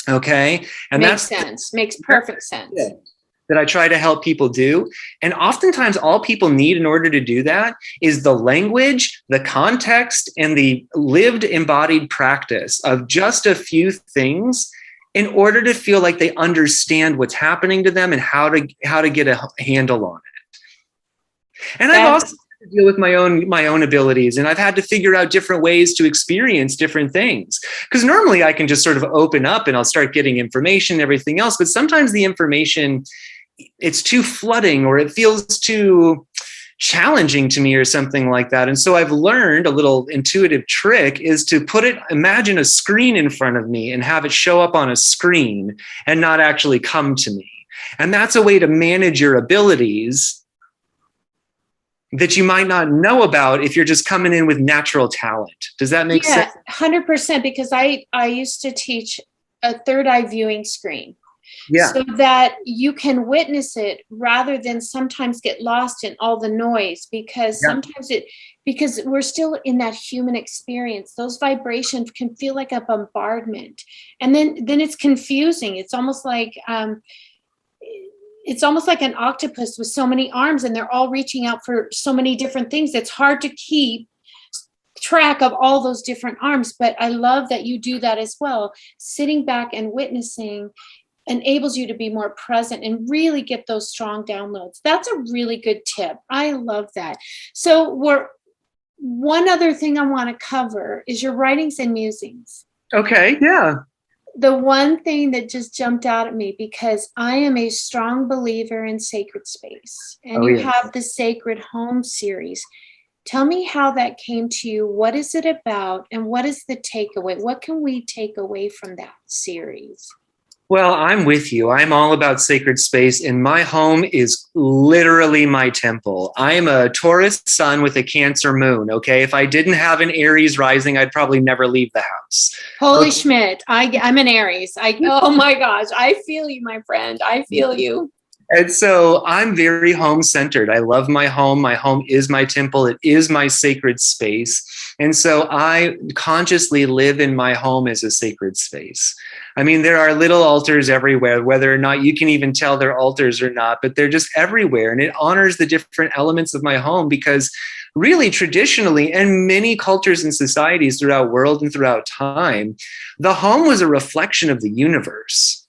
Okay? And makes sense. Makes perfect sense. Yeah. That I try to help people do. And oftentimes all people need in order to do that is the language, the context, and the lived embodied practice of just a few things in order to feel like they understand what's happening to them and how to get a handle on it. And I've also had to deal with my own abilities, and I've had to figure out different ways to experience different things. Because normally I can just sort of open up and I'll start getting information and everything else, but sometimes the information, it's too flooding or it feels too challenging to me or something like that. And so I've learned a little intuitive trick is to imagine a screen in front of me and have it show up on a screen and not actually come to me. And that's a way to manage your abilities that you might not know about if you're just coming in with natural talent. Does that make sense? Yeah, 100%, because I used to teach a third eye viewing screen. Yeah. So that you can witness it rather than sometimes get lost in all the noise, because sometimes because we're still in that human experience. Those vibrations can feel like a bombardment, and then it's confusing. It's almost like an octopus with so many arms, and they're all reaching out for so many different things. It's hard to keep track of all those different arms, but I love that you do that as well. Sitting back and witnessing enables you to be more present and really get those strong downloads. That's a really good tip. I love that. So one other thing I want to cover is your writings and musings. Okay, yeah. The one thing that just jumped out at me, because I am a strong believer in sacred space, and you have the Sacred Home series. Tell me how that came to you. What is it about, and what is the takeaway? What can we take away from that series? Well, I'm with you. I'm all about sacred space, and my home is literally my temple. I'm a Taurus sun with a Cancer moon, okay? If I didn't have an Aries rising, I'd probably never leave the house. Holy Schmidt, I'm an Aries. Oh my gosh, I feel you, my friend. I feel you. And so I'm very home-centered. I love my home. My home is my temple. It is my sacred space. And so I consciously live in my home as a sacred space. I mean, there are little altars everywhere, whether or not you can even tell they're altars or not, but they're just everywhere. And it honors the different elements of my home, because really traditionally, and many cultures and societies throughout world and throughout time, the home was a reflection of the universe.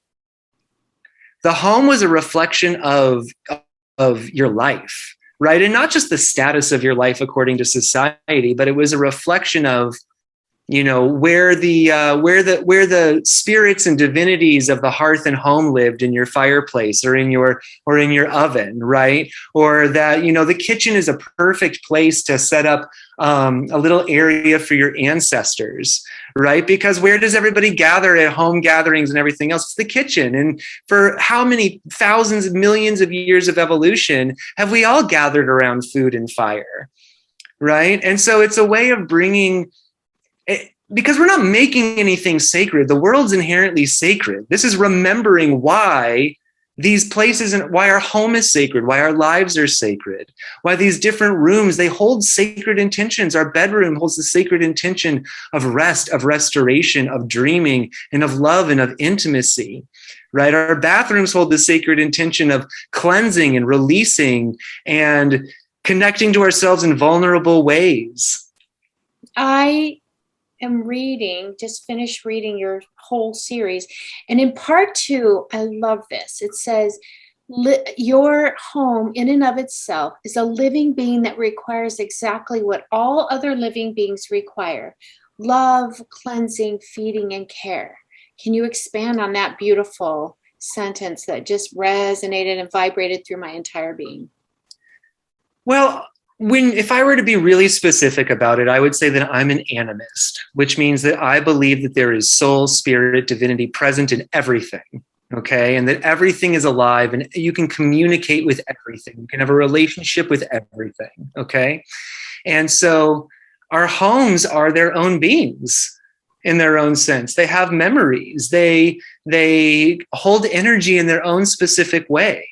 The home was a reflection of your life, right? And not just the status of your life according to society, but it was a reflection of, you know, where the spirits and divinities of the hearth and home lived, in your fireplace or in your oven, right? Or that, you know, the kitchen is a perfect place to set up a little area for your ancestors, right? Because where does everybody gather at home gatherings and everything else? It's the kitchen. And for how many thousands of millions of years of evolution have we all gathered around food and fire, right? And so it's a way of bringing, because we're not making anything sacred. The world's inherently sacred. This is remembering why these places and why our home is sacred, why our lives are sacred, why these different rooms, they hold sacred intentions. Our bedroom holds the sacred intention of rest, of restoration, of dreaming, and of love and of intimacy, right? Our bathrooms hold the sacred intention of cleansing and releasing and connecting to ourselves in vulnerable ways. I am just finished reading your whole series. And in part 2, I love this. It says, your home in and of itself is a living being that requires exactly what all other living beings require: love, cleansing, feeding, and care. Can you expand on that beautiful sentence that just resonated and vibrated through my entire being? Well, if I were to be really specific about it, I would say that I'm an animist, which means that I believe that there is soul, spirit, divinity present in everything, okay? And that everything is alive and you can communicate with everything. You can have a relationship with everything, okay? And so our homes are their own beings in their own sense. They have memories. They hold energy in their own specific way.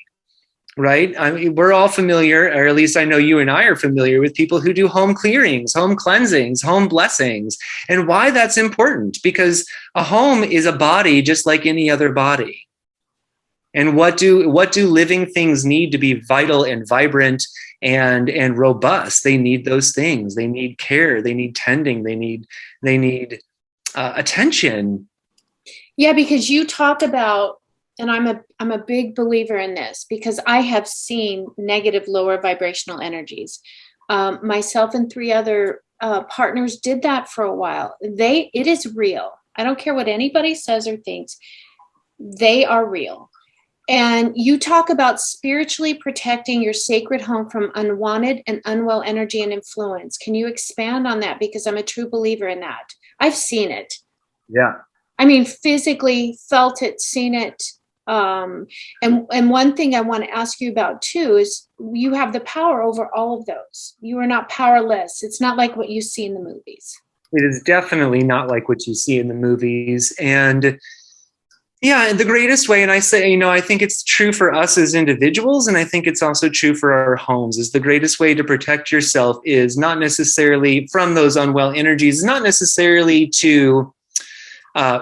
Right? I mean, we're all familiar, or at least I know you and I are familiar with people who do home clearings, home cleansings, home blessings. And why that's important? Because a home is a body just like any other body. And what do living things need to be vital and vibrant and robust? They need those things. They need care. They need tending. They need attention. Yeah, because you talk about, and I'm a big believer in this, because I have seen negative, lower vibrational energies. Myself and 3 other partners did that for a while. It is real. I don't care what anybody says or thinks. They are real. And you talk about spiritually protecting your sacred home from unwanted and unwell energy and influence. Can you expand on that? Because I'm a true believer in that. I've seen it. Yeah. I mean, physically felt it, seen it. And one thing I want to ask you about too is you have the power over all of those. You are not powerless. It's not like what you see in the movies. It is definitely not like what you see in the movies. And Yeah, the greatest way, and I say, you know, I think it's true for us as individuals, and I think it's also true for our homes, is the greatest way to protect yourself is not necessarily from those unwell energies, not necessarily to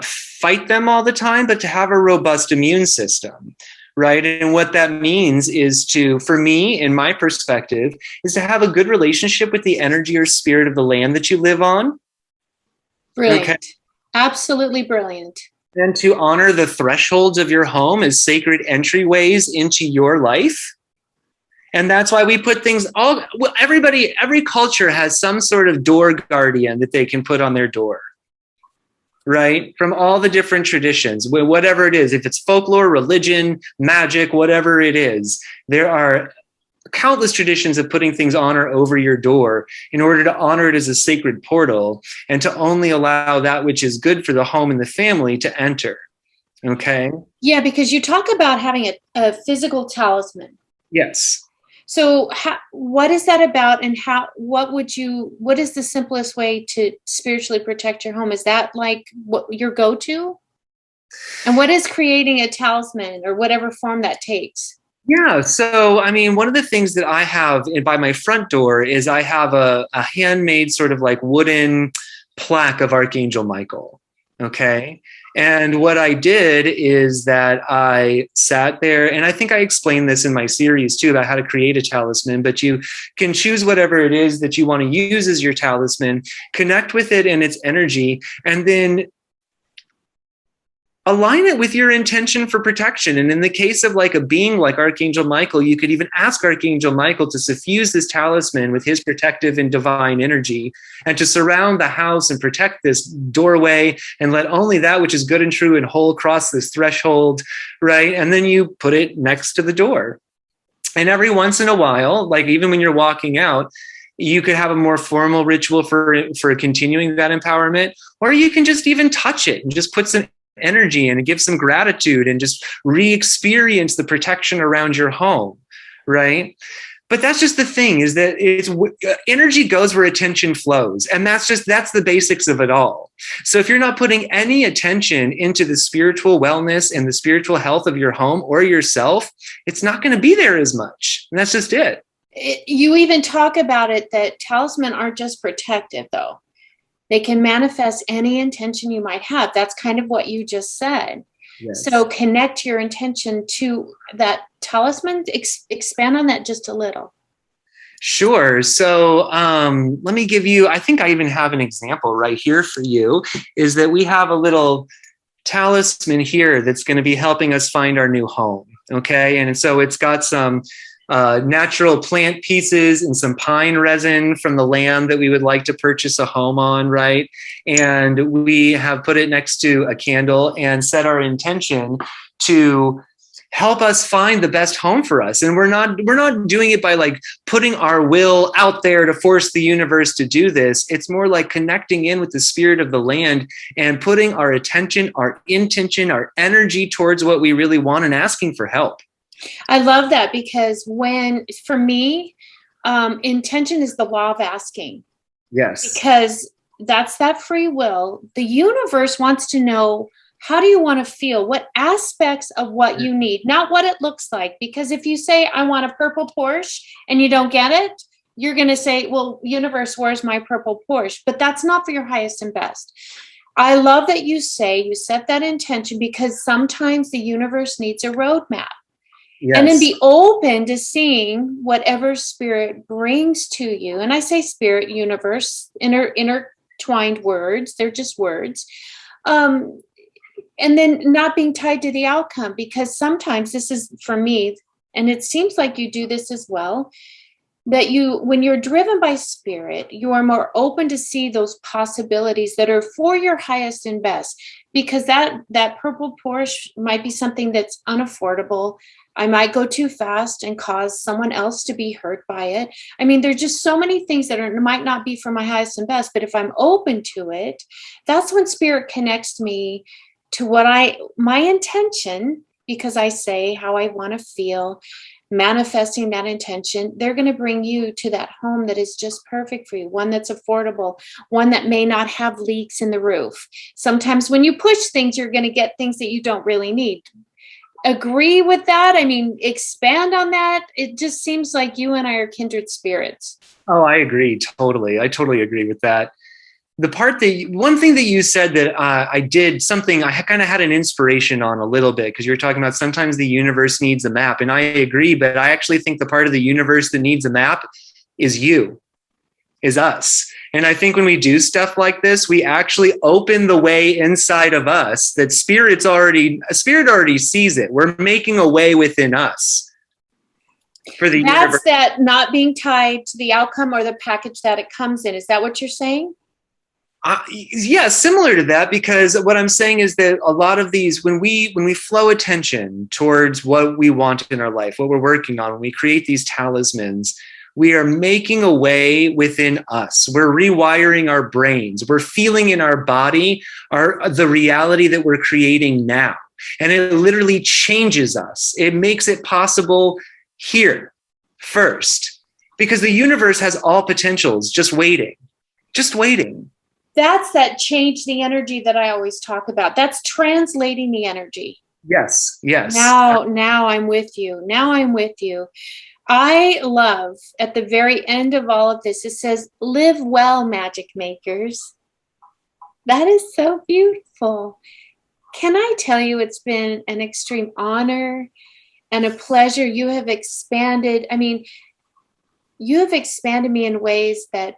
fight them all the time, but to have a robust immune system, right? And what that means is to, for me, in my perspective, is to have a good relationship with the energy or spirit of the land that you live on. Brilliant. Okay. Absolutely brilliant. And to honor the thresholds of your home as sacred entryways into your life. And that's why we put things every culture has some sort of door guardian that they can put on their door, right? From all the different traditions, whatever it is, if it's folklore, religion, magic, whatever it is, there are countless traditions of putting things on or over your door in order to honor it as a sacred portal and to only allow that which is good for the home and the family to enter. Okay. Yeah, because you talk about having a physical talisman. Yes. So what is that about, and what is the simplest way to spiritually protect your home? Is that like what your go-to? And what is creating a talisman, or whatever form that takes? Yeah. So, I mean, one of the things that I have by my front door is I have a handmade sort of like wooden plaque of Archangel Michael. Okay. And what I did is that I sat there, and I think I explained this in my series too about how to create a talisman, but you can choose whatever it is that you want to use as your talisman, connect with it and its energy, and then align it with your intention for protection. And in the case of like a being like Archangel Michael, you could even ask Archangel Michael to suffuse this talisman with his protective and divine energy, and to surround the house and protect this doorway, and let only that which is good and true and whole cross this threshold, right? And then you put it next to the door. And every once in a while, like even when you're walking out, you could have a more formal ritual for continuing that empowerment, or you can just even touch it and just put some energy and give some gratitude and just re-experience the protection around your home, right? But that's just the thing, is that it's energy goes where attention flows, and that's the basics of it all. So if you're not putting any attention into the spiritual wellness and the spiritual health of your home or yourself, it's not going to be there as much, and that's just it. You even talk about it that talismans aren't just protective, though. They can manifest any intention you might have. That's kind of what you just said. Yes. So connect your intention to that talisman. Expand on that just a little. Sure. So let me give you, I think I even have an example right here for you, is that we have a little talisman here that's going to be helping us find our new home. Okay. And so it's got some natural plant pieces and some pine resin from the land that we would like to purchase a home on, right? And we have put it next to a candle and set our intention to help us find the best home for us. And we're not doing it by like putting our will out there to force the universe to do this. It's more like connecting in with the spirit of the land and putting our attention, our intention, our energy towards what we really want and asking for help. I love that, because for me, intention is the law of asking. Yes. Because that's that free will. The universe wants to know, how do you want to feel? What aspects of what you need, not what it looks like. Because if you say, I want a purple Porsche, and you don't get it, you're going to say, well, universe, where's my purple Porsche? But that's not for your highest and best. I love that you set that intention, because sometimes the universe needs a roadmap. Yes. And then be open to seeing whatever spirit brings to you. And I say spirit, universe, intertwined words. They're just words. And then not being tied to the outcome, because sometimes this is for me, and it seems like you do this as well, that when you're driven by spirit, you are more open to see those possibilities that are for your highest and best, because that purple Porsche might be something that's unaffordable. I might go too fast and cause someone else to be hurt by it. I mean, there's just so many things that might not be for my highest and best, but if I'm open to it, that's when spirit connects me to my intention, because I say how I want to feel. manifesting that intention, they're going to bring you to that home that is just perfect for you, one that's affordable, one that may not have leaks in the roof. Sometimes when you push things, you're going to get things that you don't really need. Agree with that? I mean, expand on that. It just seems like you and I are kindred spirits. Oh, I agree. Totally. I totally agree with that. One thing that you said that I did something, I kind of had an inspiration on a little bit, because you were talking about sometimes the universe needs a map. And I agree, but I actually think the part of the universe that needs a map is us. And I think when we do stuff like this, we actually open the way inside of us that spirit already sees it. We're making a way within us for the universe. That's that not being tied to the outcome or the package that it comes in. Is that what you're saying? Yeah, similar to that, because what I'm saying is that a lot of these, when we flow attention towards what we want in our life, what we're working on, when we create these talismans, we are making a way within us. We're rewiring our brains. We're feeling in our body the reality that we're creating now. And it literally changes us. It makes it possible here first, because the universe has all potentials just waiting. That's that change the energy that I always talk about. That's translating the energy. Yes. Now I'm with you. I love at the very end of all of this, it says, live well, magic makers. That is so beautiful. Can I tell you, it's been an extreme honor and a pleasure. You have expanded. I mean, you have expanded me in ways that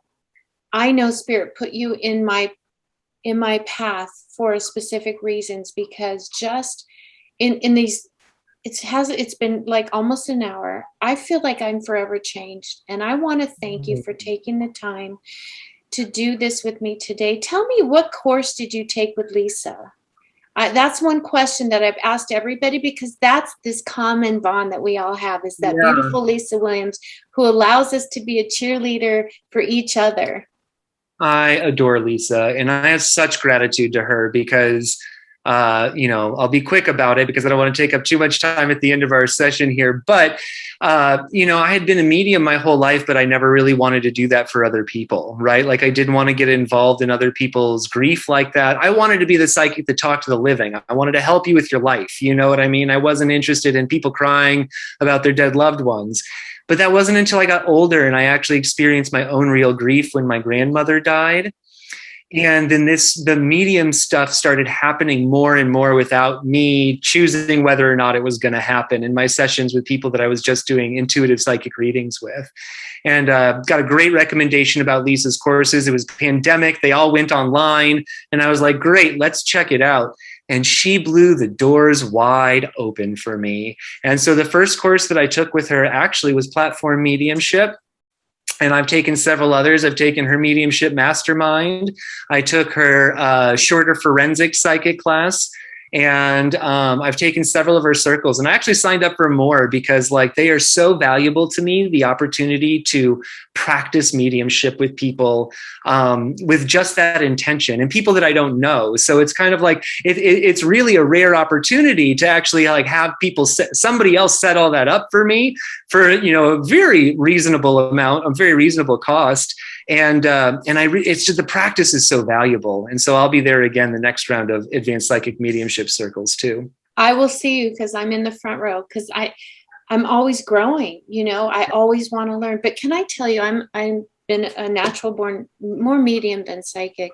I know Spirit put you in my path for specific reasons, because just in these, it's been like almost an hour. I feel like I'm forever changed. And I want to thank you for taking the time to do this with me today. Tell me, what course did you take with Lisa? That's one question that I've asked everybody, because that's this common bond that we all have, is that beautiful Lisa Williams, who allows us to be a cheerleader for each other. I adore Lisa, and I have such gratitude to her, because I'll be quick about it because I don't want to take up too much time at the end of our session here. But, I had been a medium my whole life, but I never really wanted to do that for other people, right? Like, I didn't want to get involved in other people's grief like that. I wanted to be the psychic that talked to the living. I wanted to help you with your life. You know what I mean? I wasn't interested in people crying about their dead loved ones. But that wasn't until I got older and I actually experienced my own real grief when my grandmother died. And then the medium stuff started happening more and more without me choosing whether or not it was going to happen in my sessions with people that I was just doing intuitive psychic readings with. And got a great recommendation about Lisa's courses. It was pandemic. They all went online. And I was like, great, let's check it out. And she blew the doors wide open for me. And so the first course that I took with her actually was Platform Mediumship. And I've taken several others. I've taken her Mediumship Mastermind. I took her shorter forensic psychic class. And I've taken several of her circles. And I actually signed up for more because they are so valuable to me, the opportunity to practice mediumship with people with just that intention, and people that I don't know. So it's kind of like, it's really a rare opportunity to actually have people, somebody else set all that up for me for, a very reasonable amount, a very reasonable cost. And it's just, the practice is so valuable. And so I'll be there again the next round of advanced psychic mediumship circles too. I will see you, because I'm in the front row, because I'm always growing, I always want to learn. But can I tell you, I'm been a natural born, more medium than psychic.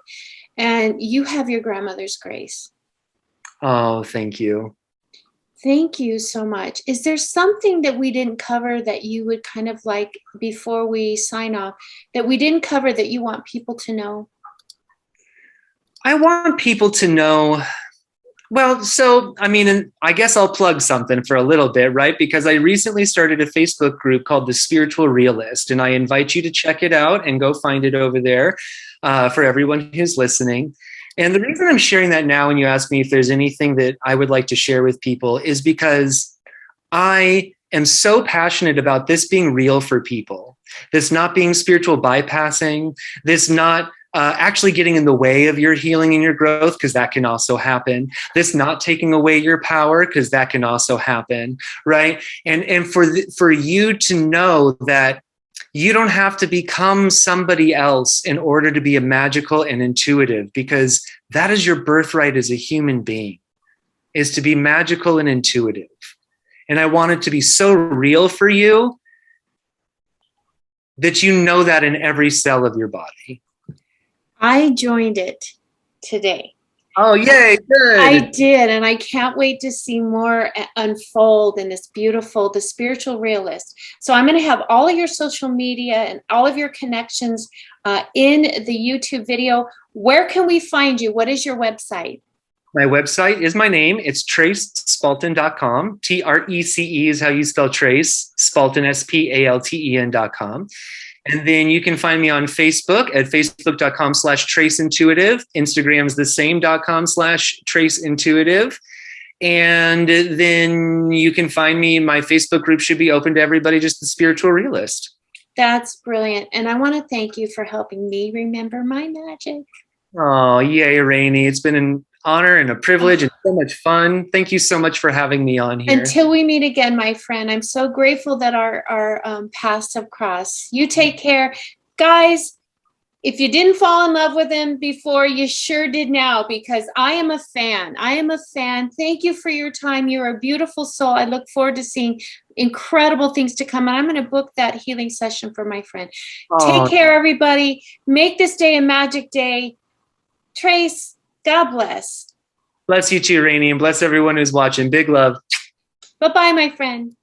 And you have your grandmother's grace. Oh, thank you. Thank you so much. Is there something that we didn't cover that you would kind of like, before we sign off, that we didn't cover that you want people to know? I want people to know, I guess I'll plug something for a little bit, right? Because I recently started a Facebook group called The Spiritual Realist, and I invite you to check it out and go find it over there for everyone who's listening. And the reason I'm sharing that now, when you ask me if there's anything that I would like to share with people, is because I am so passionate about this being real for people. This not being spiritual bypassing, this not actually getting in the way of your healing and your growth, because that can also happen. This not taking away your power, because that can also happen, right? And for you to know that you don't have to become somebody else in order to be a magical and intuitive, because that is your birthright as a human being, is to be magical and intuitive. And I want it to be so real for you that you know that in every cell of your body. I joined it today. Oh, yay, good. I did, and I can't wait to see more unfold in this beautiful, the spiritual realist. So I'm going to have all of your social media and all of your connections in the YouTube video. Where can we find you? What is your website? My website is my name. It's TreceSpalten.com. TRECE is how you spell Trece. Spalten, SPALTEN.com. And then you can find me on Facebook at facebook.com/TreceIntuitive. Instagram's the same.com/TreceIntuitive. And then you can find me, my Facebook group should be open to everybody, just the spiritual realist. That's brilliant. And I want to thank you for helping me remember my magic. Oh, yay, Rainey. It's been an honor and a privilege and so much fun. Thank you so much for having me on here. Until we meet again, my friend, I'm so grateful that our paths have crossed. You take care. Guys, if you didn't fall in love with him before, you sure did now, because I am a fan. I am a fan. Thank you for your time. You're a beautiful soul. I look forward to seeing incredible things to come. And I'm going to book that healing session for my friend. Take care, everybody. Make this day a magic day. Trece, God bless. Bless you too, Rainey, and bless everyone who's watching. Big love. Bye-bye, my friend.